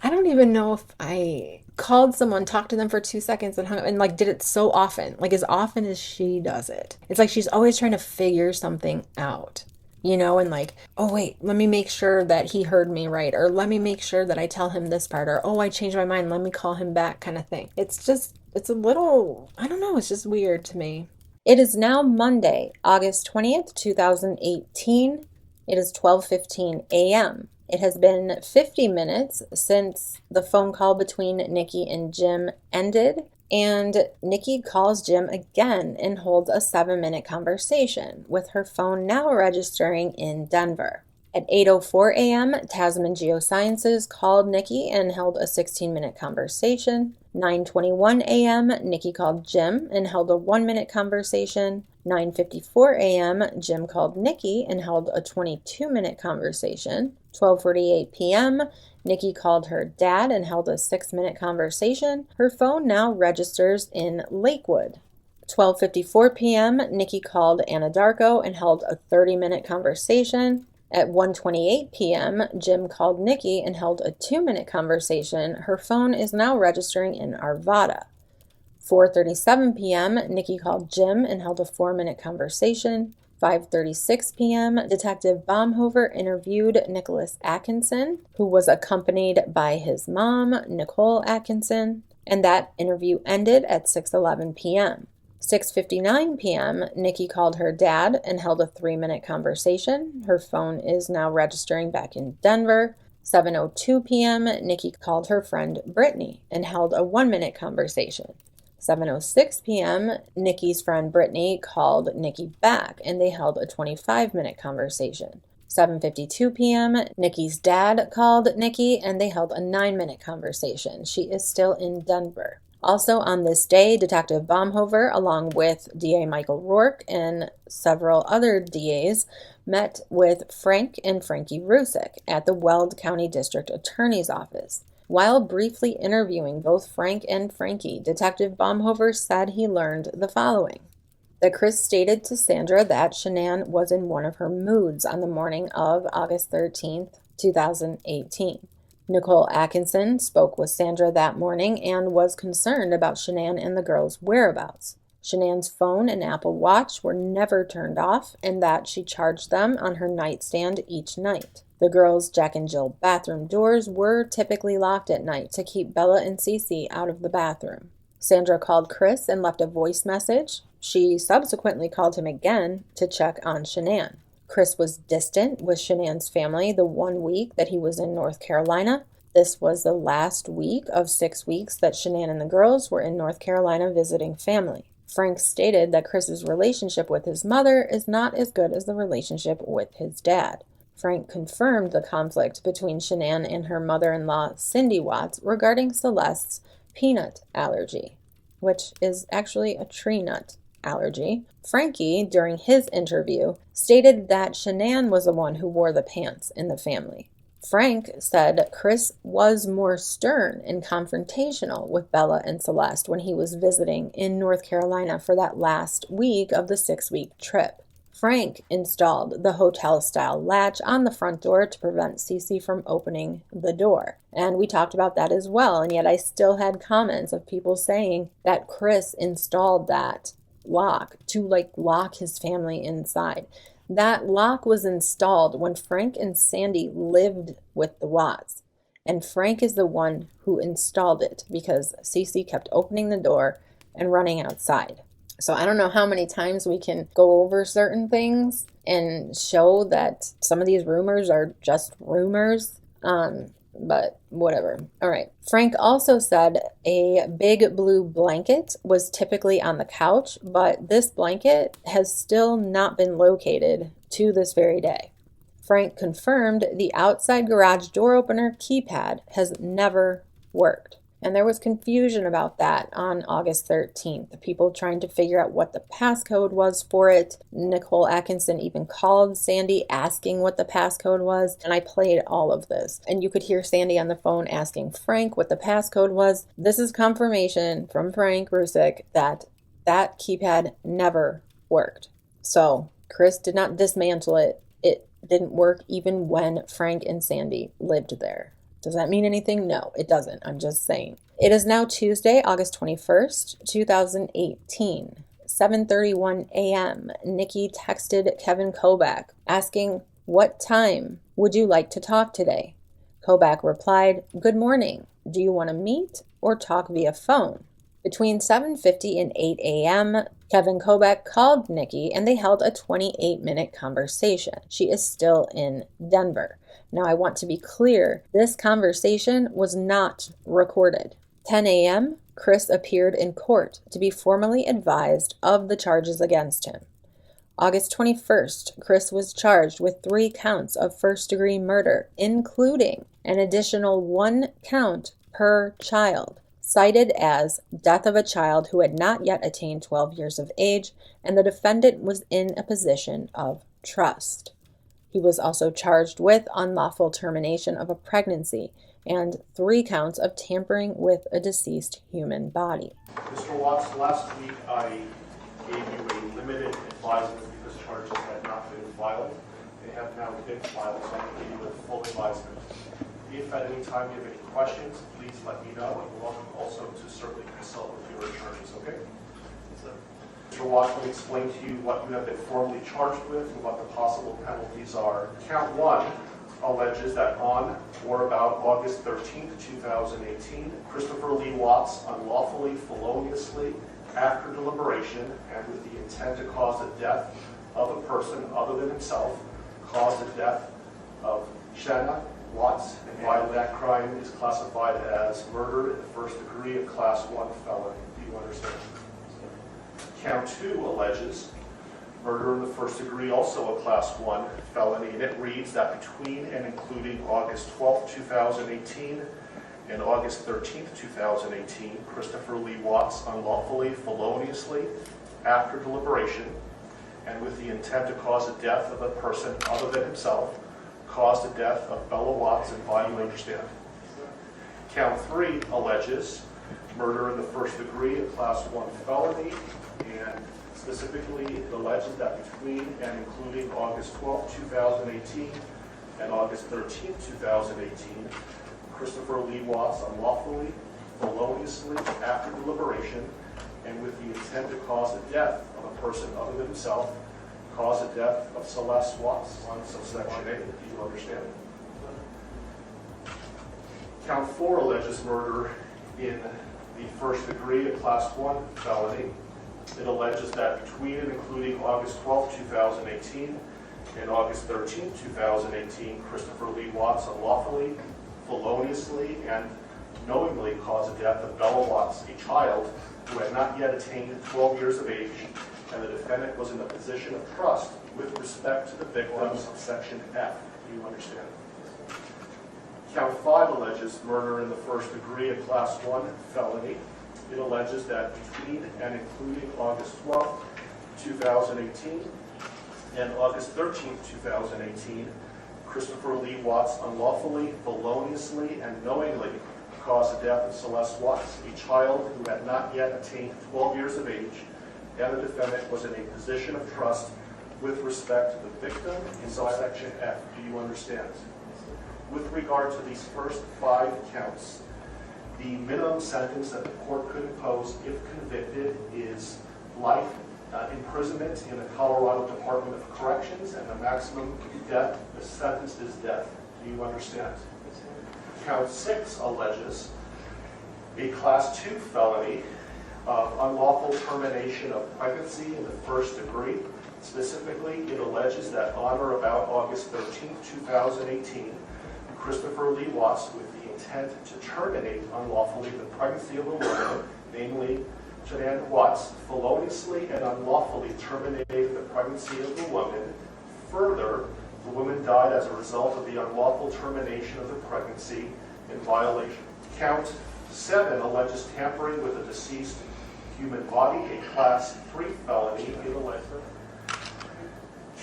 don't even know if I called someone, talked to them for 2 seconds and hung up, and like did it so often, like as often as she does it. It's like she's always trying to figure something out. And like, oh wait, let me make sure that he heard me right, or let me make sure that I tell him this part, or oh, I changed my mind, let me call him back, kind of thing. It's a little, I don't know, it's just weird to me. It is now Monday, August 20th, 2018. It is 12:15 a.m. It has been 50 minutes since the phone call between Nikki and Jim ended. And Nikki calls Jim again and holds a 7-minute conversation, with her phone now registering in Denver. At 8:04 a.m., Tasman Geosciences called Nikki and held a 16-minute conversation. 9:21 a.m., Nikki called Jim and held a 1-minute conversation. 9:54 a.m., Jim called Nikki and held a 22-minute conversation. 12:48 p.m., Nikki called her dad and held a 6-minute conversation. Her phone now registers in Lakewood. 12:54 p.m., Nikki called Anadarko and held a 30-minute conversation. At 1:28 p.m., Jim called Nikki and held a 2-minute conversation. Her phone is now registering in Arvada. 4:37 p.m., Nikki called Jim and held a 4-minute conversation. 5:36 p.m., Detective Baumhover interviewed Nicholas Atkinson, who was accompanied by his mom, Nicole Atkinson, and that interview ended at 6:11 p.m. 6:59 p.m., Nikki called her dad and held a 3-minute conversation. Her phone is now registering back in Denver. 7:02 p.m., Nikki called her friend Brittany and held a 1-minute conversation. 7:06 p.m., Nikki's friend Brittany called Nikki back and they held a 25-minute conversation. 7:52 p.m., Nikki's dad called Nikki and they held a 9-minute conversation. She is still in Denver. Also on this day, Detective Baumhover, along with DA Michael Rourke and several other DAs, met with Frank and Frankie Rusick at the Weld County District Attorney's Office. While briefly interviewing both Frank and Frankie, Detective Baumhover said he learned the following: that Chris stated to Sandra that Shanann was in one of her moods on the morning of August 13th, 2018. Nicole Atkinson spoke with Sandra that morning and was concerned about Shanann and the girls' whereabouts. Shanann's phone and Apple Watch were never turned off, and that she charged them on her nightstand each night. The girls' Jack and Jill bathroom doors were typically locked at night to keep Bella and Cece out of the bathroom. Sandra called Chris and left a voice message. She subsequently called him again to check on Shanann. Chris was distant with Shanann's family the 1 week that he was in North Carolina. This was the last week of 6 weeks that Shanann and the girls were in North Carolina visiting family. Frank stated that Chris's relationship with his mother is not as good as the relationship with his dad. Frank confirmed the conflict between Shanann and her mother-in-law, Cindy Watts, regarding Celeste's peanut allergy, which is actually a tree nut allergy. Frankie, during his interview, stated that Shanann was the one who wore the pants in the family. Frank said Chris was more stern and confrontational with Bella and Celeste when he was visiting in North Carolina for that last week of the 6-week trip. Frank installed the hotel-style latch on the front door to prevent Cece from opening the door. And we talked about that as well, and yet I still had comments of people saying that Chris installed that lock to lock his family inside. That lock was installed when Frank and Sandy lived with the Watts. And Frank is the one who installed it because Cece kept opening the door and running outside. So I don't know how many times we can go over certain things and show that some of these rumors are just rumors. but whatever. All right. Frank also said a big blue blanket was typically on the couch, but this blanket has still not been located to this very day. Frank confirmed the outside garage door opener keypad has never worked. And there was confusion about that on August 13th. People trying to figure out what the passcode was for it. Nicole Atkinson even called Sandy asking what the passcode was. And I played all of this. And you could hear Sandy on the phone asking Frank what the passcode was. This is confirmation from Frank Rusick that that keypad never worked. So Chris did not dismantle it. It didn't work even when Frank and Sandy lived there. Does that mean anything? No, it doesn't. I'm just saying. It is now Tuesday, August 21st, 2018, 7:31 a.m. Nikki texted Kevin Kobach asking, "What time would you like to talk today?" Kobach replied, "Good morning. Do you want to meet or talk via phone?" Between 7:50 and 8 a.m., Kevin Kobach called Nikki and they held a 28-minute conversation. She is still in Denver. Now, I want to be clear, this conversation was not recorded. 10 a.m., Chris appeared in court to be formally advised of the charges against him. August 21st, Chris was charged with 3 counts of first-degree murder, including an additional 1 count per child, cited as death of a child who had not yet attained 12 years of age, and the defendant was in a position of trust. He was also charged with unlawful termination of a pregnancy and 3 counts of tampering with a deceased human body. Mr. Watts, last week I gave you a limited advisement because charges had not been filed. They have now been filed, so I can give you a full advisement. If at any time you have any questions, please let me know, and you're welcome also to certainly consult with your attorneys, okay? Mr. Watts, let me explain to you what you have been formally charged with and what the possible penalties are. Count 1 alleges that on or about August 13, 2018, Christopher Lee Watts unlawfully, feloniously, after deliberation, and with the intent to cause the death of a person other than himself, caused the death of Shanna Watts, and violent that crime is classified as murder in the first degree of Class 1 felony. Do you understand? Count 2 alleges murder in the first degree, also a Class 1 felony, and it reads that between and including August 12, 2018 and August 13, 2018, Christopher Lee Watts unlawfully, feloniously, after deliberation, and with the intent to cause the death of a person other than himself, caused the death of Bella Watts and violently, you understand? Count 3 alleges murder in the first degree, a Class 1 felony, and specifically it alleges that between and including August 12, 2018 and August 13, 2018, Christopher Lee Watts unlawfully, feloniously, after deliberation, and with the intent to cause the death of a person other than himself, caused the death of Celeste Watts on subsection 8. Do you understand? Count 4 alleges murder in the first degree, a Class 1 felony. It alleges that between and including August 12, 2018 and August 13, 2018, Christopher Lee Watts unlawfully, feloniously, and knowingly caused the death of Bella Watts, a child who had not yet attained 12 years of age, and the defendant was in a position of trust with respect to the victims of Section F. Do you understand? Count 5 alleges murder in the first degree, a Class 1 felony. It alleges that between and including August 12, 2018 and August 13, 2018, Christopher Lee Watts unlawfully, feloniously, and knowingly caused the death of Celeste Watts, a child who had not yet attained 12 years of age, and the defendant was in a position of trust with respect to the victim in Section F. Do you understand? With regard to these first 5 counts, the minimum sentence that the court could impose if convicted is life imprisonment in the Colorado Department of Corrections, and the maximum death, the sentence is death. Do you understand? Count 6 alleges a Class 2 felony of unlawful termination of pregnancy in the first degree. Specifically, it alleges that on or about August 13, 2018, Christopher Lee Watts with the intent to terminate unlawfully the pregnancy of a woman, namely Shanann Watts, feloniously and unlawfully terminated the pregnancy of the woman. Further, the woman died as a result of the unlawful termination of the pregnancy in violation. Count 7 alleges tampering with a deceased human body, a Class 3 felony in alleged.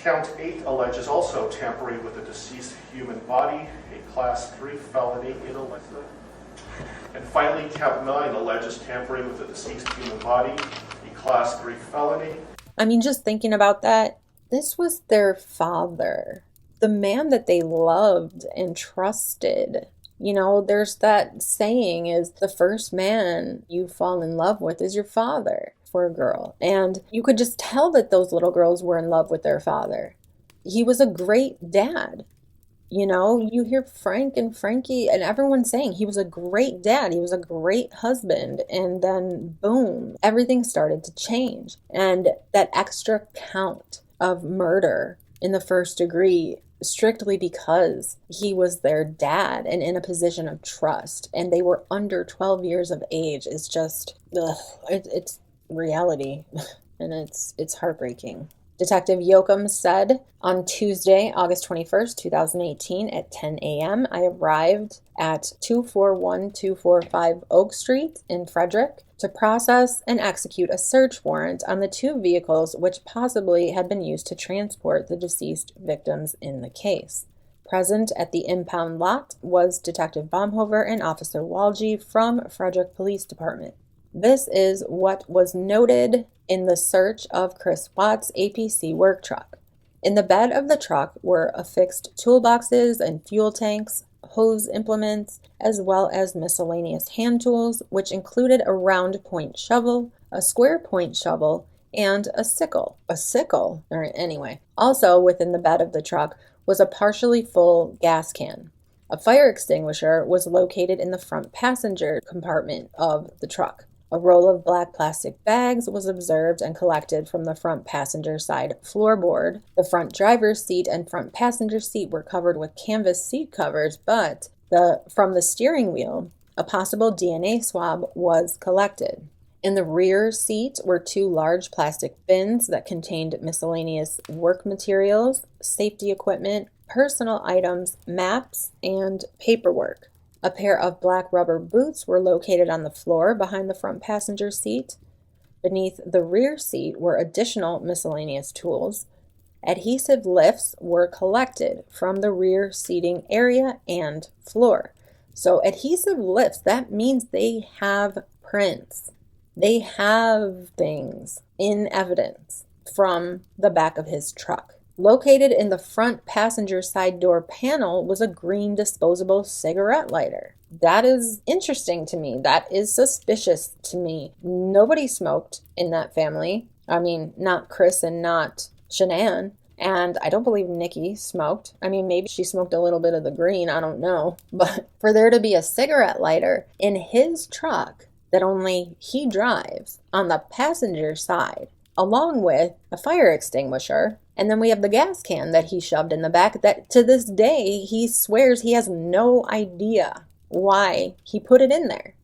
Count 8 alleges also tampering with a deceased human body, a Class 3 felony in alleged. And finally, Count 9 alleges tampering with a deceased human body, a Class 3 felony. I mean, just thinking about that, this was their father, the man that they loved and trusted. You know, there's that saying is the first man you fall in love with is your father for a girl. And you could just tell that those little girls were in love with their father. He was a great dad. You know, you hear Frank and Frankie and everyone saying he was a great dad. He was a great husband. And then boom, everything started to change. And that extra count of murder in the first degree strictly because he was their dad and in a position of trust, and they were under 12 years of age, is just, it's reality, and it's heartbreaking. Detective Yoakum said on Tuesday, August 21st, 2018 at 10 a.m., I arrived at 241245 Oak Street in Frederick to process and execute a search warrant on the 2 vehicles which possibly had been used to transport the deceased victims in the case. Present at the impound lot was Detective Baumhover and Officer Walgie from Frederick Police Department. This is what was noted in the search of Chris Watts' APC work truck. In the bed of the truck were affixed toolboxes and fuel tanks, hose implements, as well as miscellaneous hand tools, which included a round point shovel, a square point shovel, and a sickle. A sickle? All right, anyway. Also within the bed of the truck was a partially full gas can. A fire extinguisher was located in the front passenger compartment of the truck. A roll of black plastic bags was observed and collected from the front passenger side floorboard. The front driver's seat and front passenger seat were covered with canvas seat covers, but from the steering wheel, a possible DNA swab was collected. In the rear seat were 2 large plastic bins that contained miscellaneous work materials, safety equipment, personal items, maps, and paperwork. A pair of black rubber boots were located on the floor behind the front passenger seat. Beneath the rear seat were additional miscellaneous tools. Adhesive lifts were collected from the rear seating area and floor. So adhesive lifts, that means they have prints. They have things in evidence from the back of his truck. Located in the front passenger side door panel was a green disposable cigarette lighter. That is interesting to me. That is suspicious to me. Nobody smoked in that family. I mean, not Chris and not Shanann. And I don't believe Nikki smoked. I mean, maybe she smoked a little bit of the green. I don't know. But for there to be a cigarette lighter in his truck that only he drives on the passenger side, along with a fire extinguisher, and then we have the gas can that he shoved in the back that to this day he swears he has no idea why he put it in there.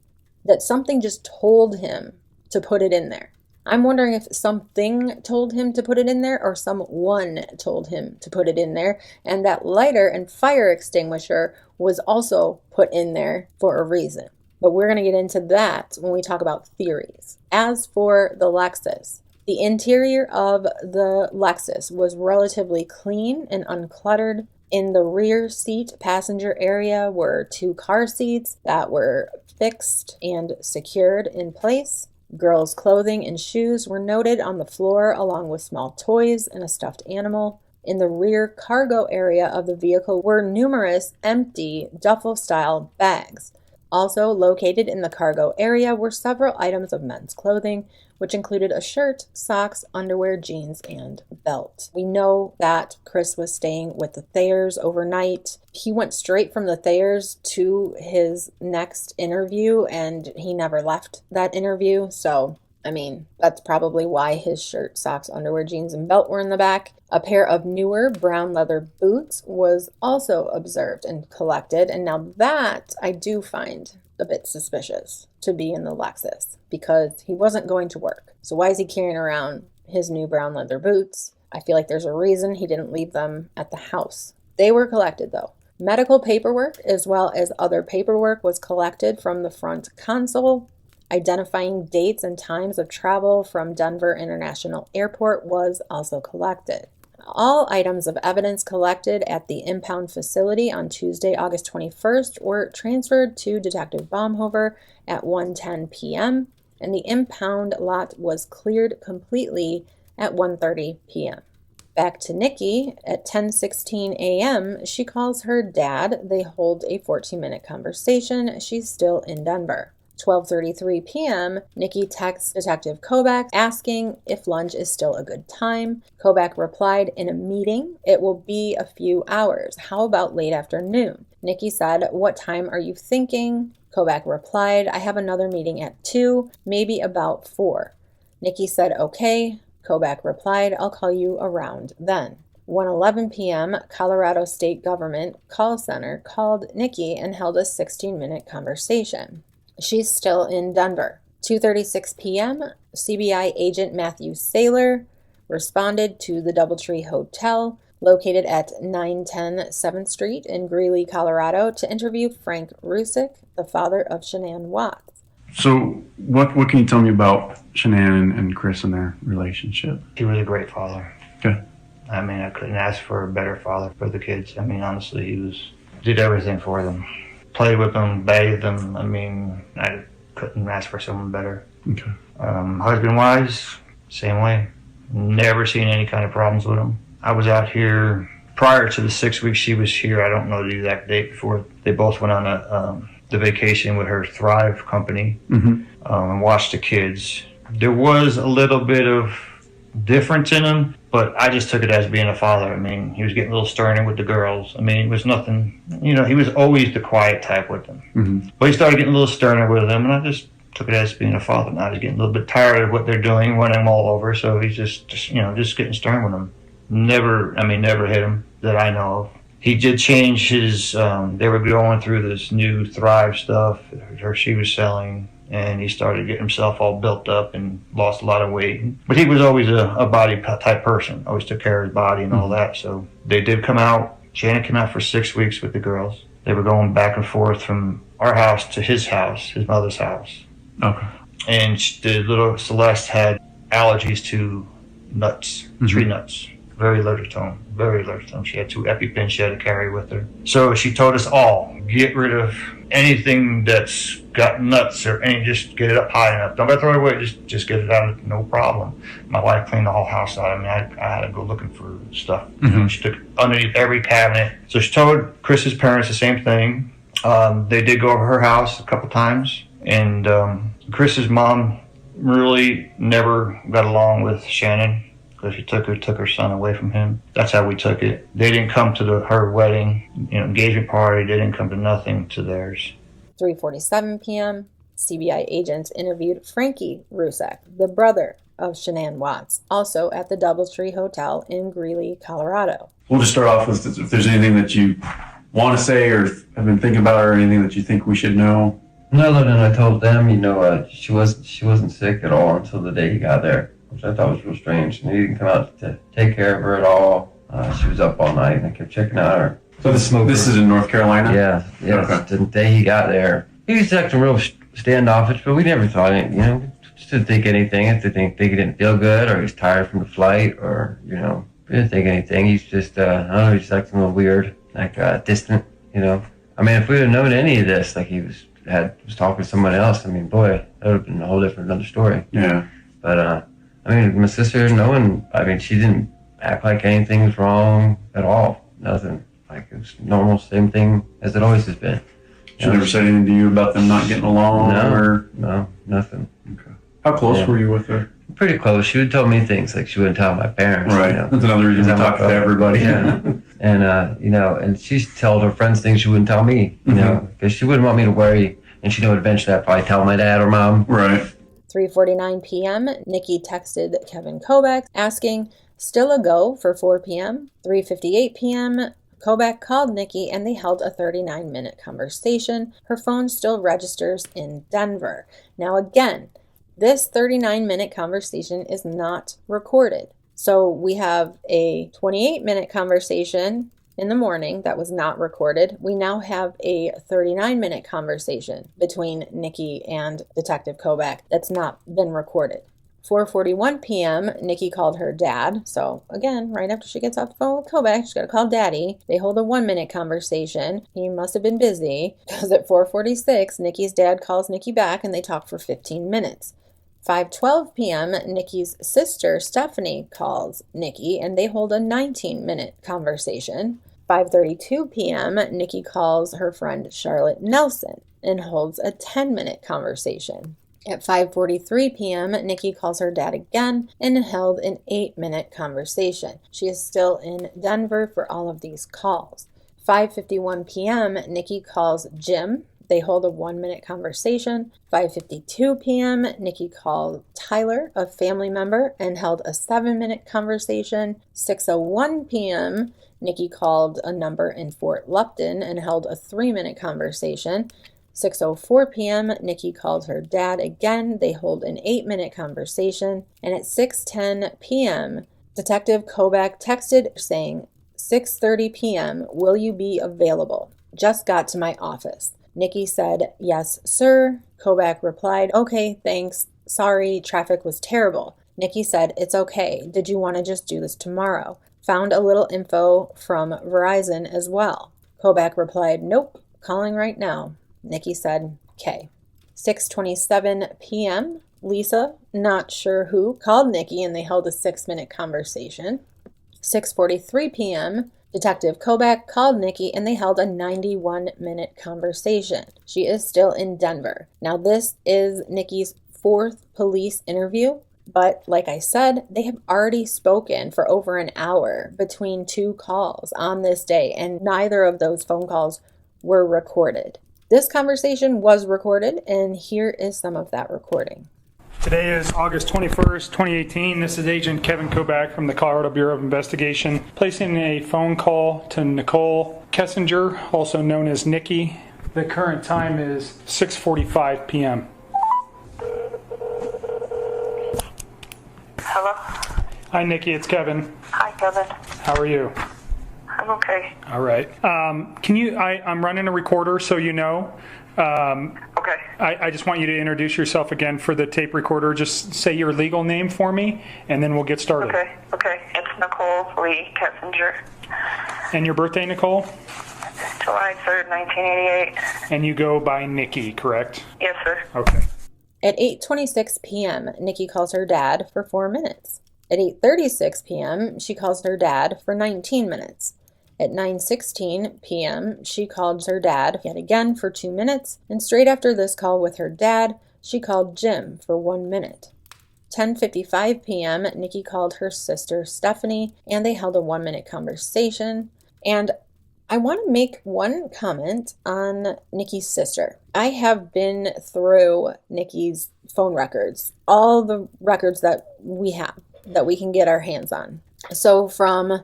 That something just told him to put it in there. I'm wondering if something told him to put it in there or someone told him to put it in there, and that lighter and fire extinguisher was also put in there for a reason. But we're going to get into that when we talk about theories. As for the Lexus, the interior of the Lexus was relatively clean and uncluttered. In the rear seat passenger area were 2 car seats that were fixed and secured in place. Girls' clothing and shoes were noted on the floor along with small toys and a stuffed animal. In the rear cargo area of the vehicle were numerous empty duffel-style bags. Also located in the cargo area were several items of men's clothing, which included a shirt, socks, underwear, jeans, and belt. We know that Chris was staying with the Thayers overnight. He went straight from the Thayers to his next interview, and he never left that interview. So I mean, that's probably why his shirt, socks, underwear, jeans, and belt were in the back. A pair of newer brown leather boots was also observed and collected, and now that I do find a bit suspicious to be in the Lexus, because he wasn't going to work. So why is he carrying around his new brown leather boots? I feel like there's a reason he didn't leave them at the house. They were collected though. Medical paperwork as well as other paperwork was collected from the front console. Identifying dates and times of travel from Denver International Airport was also collected. All items of evidence collected at the impound facility on Tuesday, August 21st were transferred to Detective Baumhover at 1:10 p.m. and the impound lot was cleared completely at 1:30 p.m. Back to Nikki, at 10:16 a.m., she calls her dad. They hold a 14-minute conversation. She's still in Denver. 12:33 p.m., Nikki texts Detective Kobach asking if lunch is still a good time. Kobach replied, in a meeting, it will be a few hours. How about late afternoon? Nikki said, what time are you thinking? Kobach replied, I have another meeting at 2, maybe about 4. Nikki said, okay. Kobach replied, I'll call you around then. 1:11 p.m., Colorado State Government Call Center called Nikki and held a 16-minute conversation. She's still in Denver. 2:36 p.m., CBI agent Matthew Saylor responded to the DoubleTree Hotel located at 910 7th Street in Greeley, Colorado, to interview Frank Rusick, the father of Shanann Watts. So what can you tell me about Shanann and Chris and their relationship? He was a great father. Okay. I mean, I couldn't ask for a better father for the kids. I mean, honestly, did everything for them. Played with them, bathed them. I mean, I couldn't ask for someone better. Okay. Husband-wise, same way. Never seen any kind of problems with him. I was out here prior to the 6 weeks she was here. I don't know the exact date before they both went on the vacation with her Thrive company and watched the kids. There was a little bit of difference in him, but I just took it as being a father. I mean, he was getting a little sterner with the girls. I mean, it was nothing, he was always the quiet type with them. But he started getting a little sterner with them, and I just took it as being a father. Now he's getting a little bit tired of what they're doing, running them all over, so he's just getting stern with them. Never hit him that I know of. He did change his, they were going through this new Thrive stuff, she was selling, and he started getting himself all built up and lost a lot of weight. But he was always a body type person, always took care of his body and all that. So they did come out. Janet came out for 6 weeks with the girls. They were going back and forth from our house to his house, his mother's house. Okay. And the little Celeste had allergies to nuts, tree nuts. Very allergic to them, very allergic to them. She had 2 EpiPens she had to carry with her. So she told us all, get rid of anything that's got nuts or just get it up high enough. Don't throw it away, just get it out, no problem. My wife cleaned the whole house out. I mean, I had to go looking for stuff. She took underneath every cabinet. So she told Chris's parents the same thing. They did go over her house a couple times, and Chris's mom really never got along with Shannon. She took her son away from him. That's how we took it. They didn't come to her wedding, engagement party. They didn't come to nothing to theirs. 3:47 p.m., CBI agents interviewed Frankie Rusick, the brother of Shanann Watts, also at the DoubleTree Hotel in Greeley, Colorado. We'll just start off with if there's anything that you want to say or have been thinking about, or anything that you think we should know. No, other than I told them, she wasn't sick at all until the day he got there, which I thought was real strange. And he didn't come out to take care of her at all. She was up all night, and I kept checking on her. So this is in North Carolina? Yeah. Okay. The day he got there, he was acting real standoffish, but we never thought anything, just didn't think anything. I didn't think he didn't feel good, or he was tired from the flight, or, we didn't think anything. He's just, he's acting a little weird, distant, I mean, if we would have known any of this, like he was talking to someone else, I mean, boy, that would have been a whole different another story. Yeah. But, my sister, she didn't act like anything was wrong at all. Nothing. Like, it was normal, same thing as it always has been. She never said anything to you about them not getting along? No, nothing. Okay. How close were you with her? Pretty close. She would tell me things like she wouldn't tell my parents. Right. That's another reason we talk to everybody. Yeah. And, and she told her friends things she wouldn't tell me, because she wouldn't want me to worry, and she knew eventually I'd probably tell my dad or mom. Right. 3:49 p.m., Nikki texted Kevin Kovac asking, still a go for 4 p.m. 3:58 p.m., Kovac called Nikki and they held a 39-minute conversation. Her phone still registers in Denver. Now again, this 39-minute conversation is not recorded. So we have a 28-minute conversation in the morning that was not recorded. We now have a 39-minute conversation between Nikki and Detective Kovac that's not been recorded. 4:41 p.m., Nikki called her dad. So again, right after she gets off the phone with Kovac, she's got to call daddy. They hold a 1-minute conversation. He must have been busy because at 4:46, Nikki's dad calls Nikki back and they talk for 15 minutes. 5:12 p.m., Nikki's sister, Stephanie, calls Nikki and they hold a 19-minute conversation. 5:32 p.m., Nikki calls her friend Charlotte Nelson and holds a 10-minute conversation. At 5:43 p.m., Nikki calls her dad again and held an 8-minute conversation. She is still in Denver for all of these calls. 5:51 p.m., Nikki calls Jim. They hold a 1-minute conversation. 5:52 p.m., Nikki called Tyler, a family member, and held a 7-minute conversation. 6:01 p.m., Nikki called a number in Fort Lupton and held a 3-minute conversation. 6:04 p.m., Nikki called her dad again. They hold an 8-minute conversation. And at 6:10 p.m., Detective Kovac texted saying, 6:30 p.m., will you be available? Just got to my office. Nikki said, yes, sir. Kovac replied, okay, thanks. Sorry, traffic was terrible. Nikki said, it's okay. Did you want to just do this tomorrow? Found a little info from Verizon as well. Kovac replied, nope, calling right now. Nikki said, okay. 6:27 p.m., Lisa, not sure who, called Nikki and they held a 6-minute conversation. 6:43 p.m., Detective Kovac called Nikki and they held a 91-minute conversation. She is still in Denver. Now, this is Nikki's 4th police interview, but like I said, they have already spoken for over an hour between 2 calls on this day, and neither of those phone calls were recorded. This conversation was recorded, and here is some of that recording. Today is August 21st, 2018. This is Agent Kevin Kovac from the Colorado Bureau of Investigation, placing a phone call to Nicole Kessinger, also known as Nikki. The current time is 6:45 p.m. Hello? Hi, Nikki. It's Kevin. Hi, Kevin. How are you? I'm okay. All right. I'm running a recorder so you know. Okay. I just want you to introduce yourself again for the tape recorder. Just say your legal name for me, and then we'll get started. Okay. It's Nicole Lee Kessinger. And your birthday, Nicole? July 3rd, 1988. And you go by Nikki, correct? Yes, sir. Okay. At 8:26 p.m., Nikki calls her dad for 4 minutes. At 8:36 p.m., she calls her dad for 19 minutes. At 9:16 p.m., she called her dad yet again for 2 minutes, and straight after this call with her dad, she called Jim for 1 minute. 10:55 p.m., Nikki called her sister Stephanie, and they held a 1-minute conversation. And I want to make one comment on Nikki's sister. I have been through Nikki's phone records, all the records that we have, that we can get our hands on. So from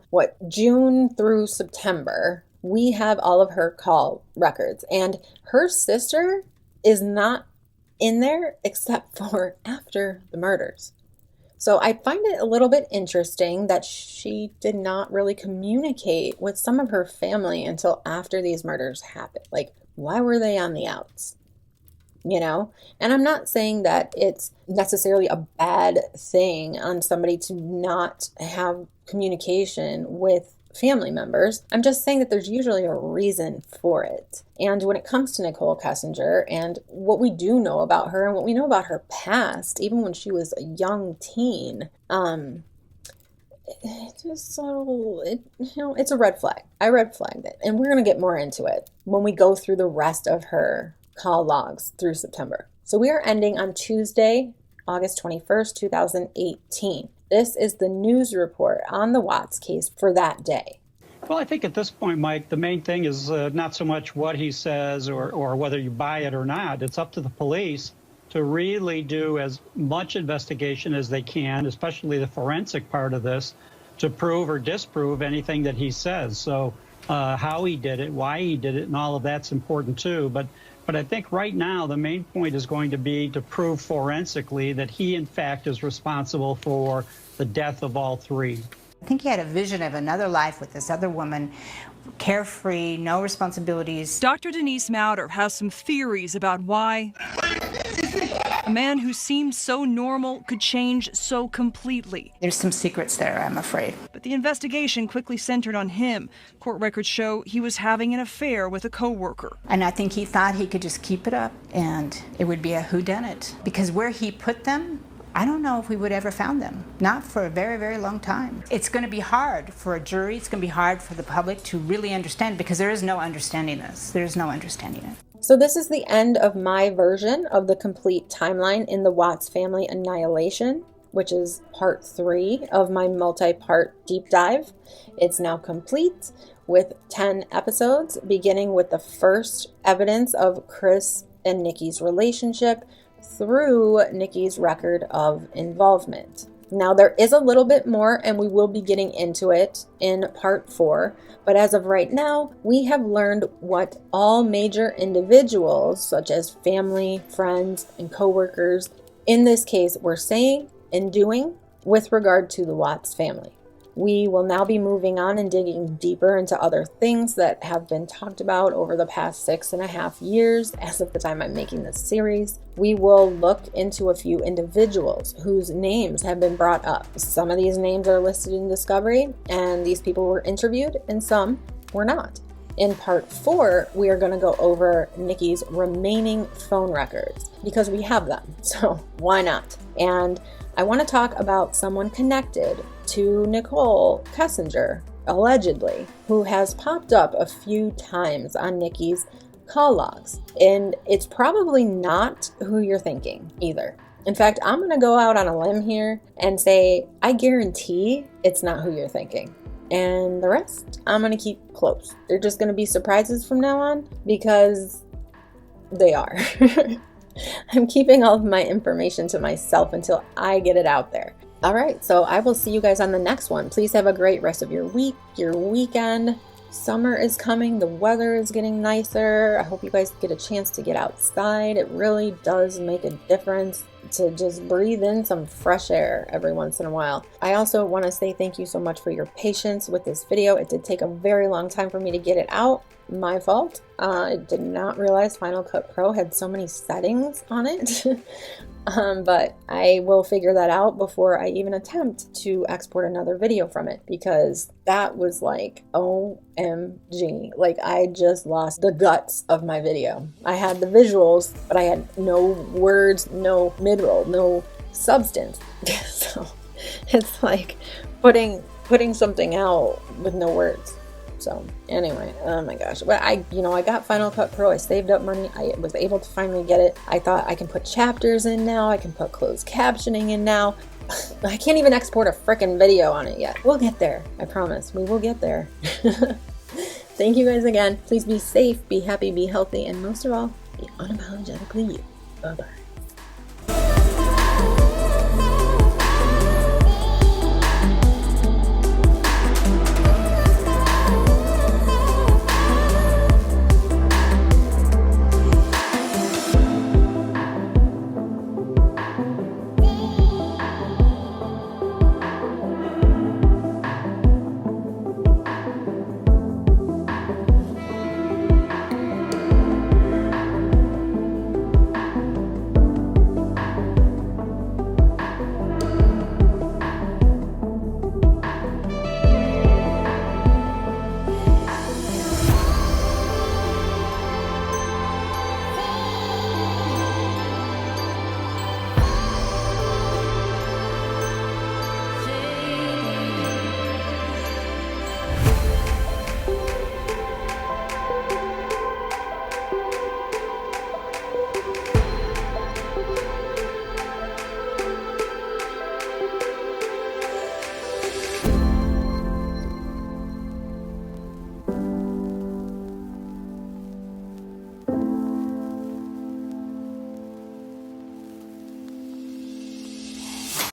June through September, we have all of her call records, and her sister is not in there except for after the murders. So I find it a little bit interesting that she did not really communicate with some of her family until after these murders happened. Like, why were they on the outs? And I'm not saying that it's necessarily a bad thing on somebody to not have communication with family members. I'm just saying that there's usually a reason for it. And when it comes to Nicole Kessinger and what we do know about her and what we know about her past, even when she was a young teen, it's a red flag. I red flagged it. And we're going to get more into it when we go through the rest of her call logs through September. So we are ending on Tuesday, August 21st, 2018. This is the news report on the Watts case for that day. Well, I think at this point, Mike, the main thing is not so much what he says or whether you buy it or not. It's up to the police to really do as much investigation as they can, especially the forensic part of this, to prove or disprove anything that he says. So how he did it, why he did it, and all of that's important too. But I think right now the main point is going to be to prove forensically that he in fact is responsible for the death of all three. I think he had a vision of another life with this other woman, carefree, no responsibilities. Dr. Denise Mauder has some theories about why a man who seemed so normal could change so completely. There's some secrets there, I'm afraid. But the investigation quickly centered on him. Court records show he was having an affair with a coworker. And I think he thought he could just keep it up and it would be a whodunit. Because where he put them, I don't know if we would ever found them. Not for a very, very long time. It's going to be hard for a jury. It's going to be hard for the public to really understand because there is no understanding this. There is no understanding it. So this is the end of my version of the complete timeline in the Watts family annihilation, which is part 3 of my multi-part deep dive. It's now complete with 10 episodes, beginning with the first evidence of Chris and Nikki's relationship through Nikki's record of involvement. Now there is a little bit more and we will be getting into it in part 4, but as of right now, we have learned what all major individuals, such as family, friends, and coworkers, in this case were saying and doing with regard to the Watts family. We will now be moving on and digging deeper into other things that have been talked about over the past 6.5 years as of the time I'm making this series. We will look into a few individuals whose names have been brought up. Some of these names are listed in Discovery, and these people were interviewed, and some were not. In part 4, we are going to go over Nikki's remaining phone records because we have them, so why not? And I want to talk about someone connected to Nicole Kessinger, allegedly, who has popped up a few times on Nikki's call logs. And it's probably not who you're thinking either. In fact, I'm going to go out on a limb here and say, I guarantee it's not who you're thinking. And the rest, I'm going to keep close. They're just going to be surprises from now on because they are. I'm keeping all of my information to myself until I get it out there. All right, so I will see you guys on the next one. Please have a great rest of your week, your weekend. Summer is coming. The weather is getting nicer. I hope you guys get a chance to get outside. It really does make a difference to just breathe in some fresh air every once in a while. I also want to say thank you so much for your patience with this video. It did take a very long time for me to get it out. My fault. I did not realize Final Cut Pro had so many settings on it. But I will figure that out before I even attempt to export another video from it, because that was like, OMG. Like, I just lost the guts of my video. I had the visuals, but I had no words, no mid-roll, no substance. So it's like putting something out with no words. So anyway, oh my gosh. But I got Final Cut Pro. I saved up money. I was able to finally get it. I thought I can put chapters in now. I can put closed captioning in now. I can't even export a frickin' video on it yet. We'll get there. I promise. We will get there. Thank you guys again. Please be safe, be happy, be healthy, and most of all, be unapologetically you. Bye-bye.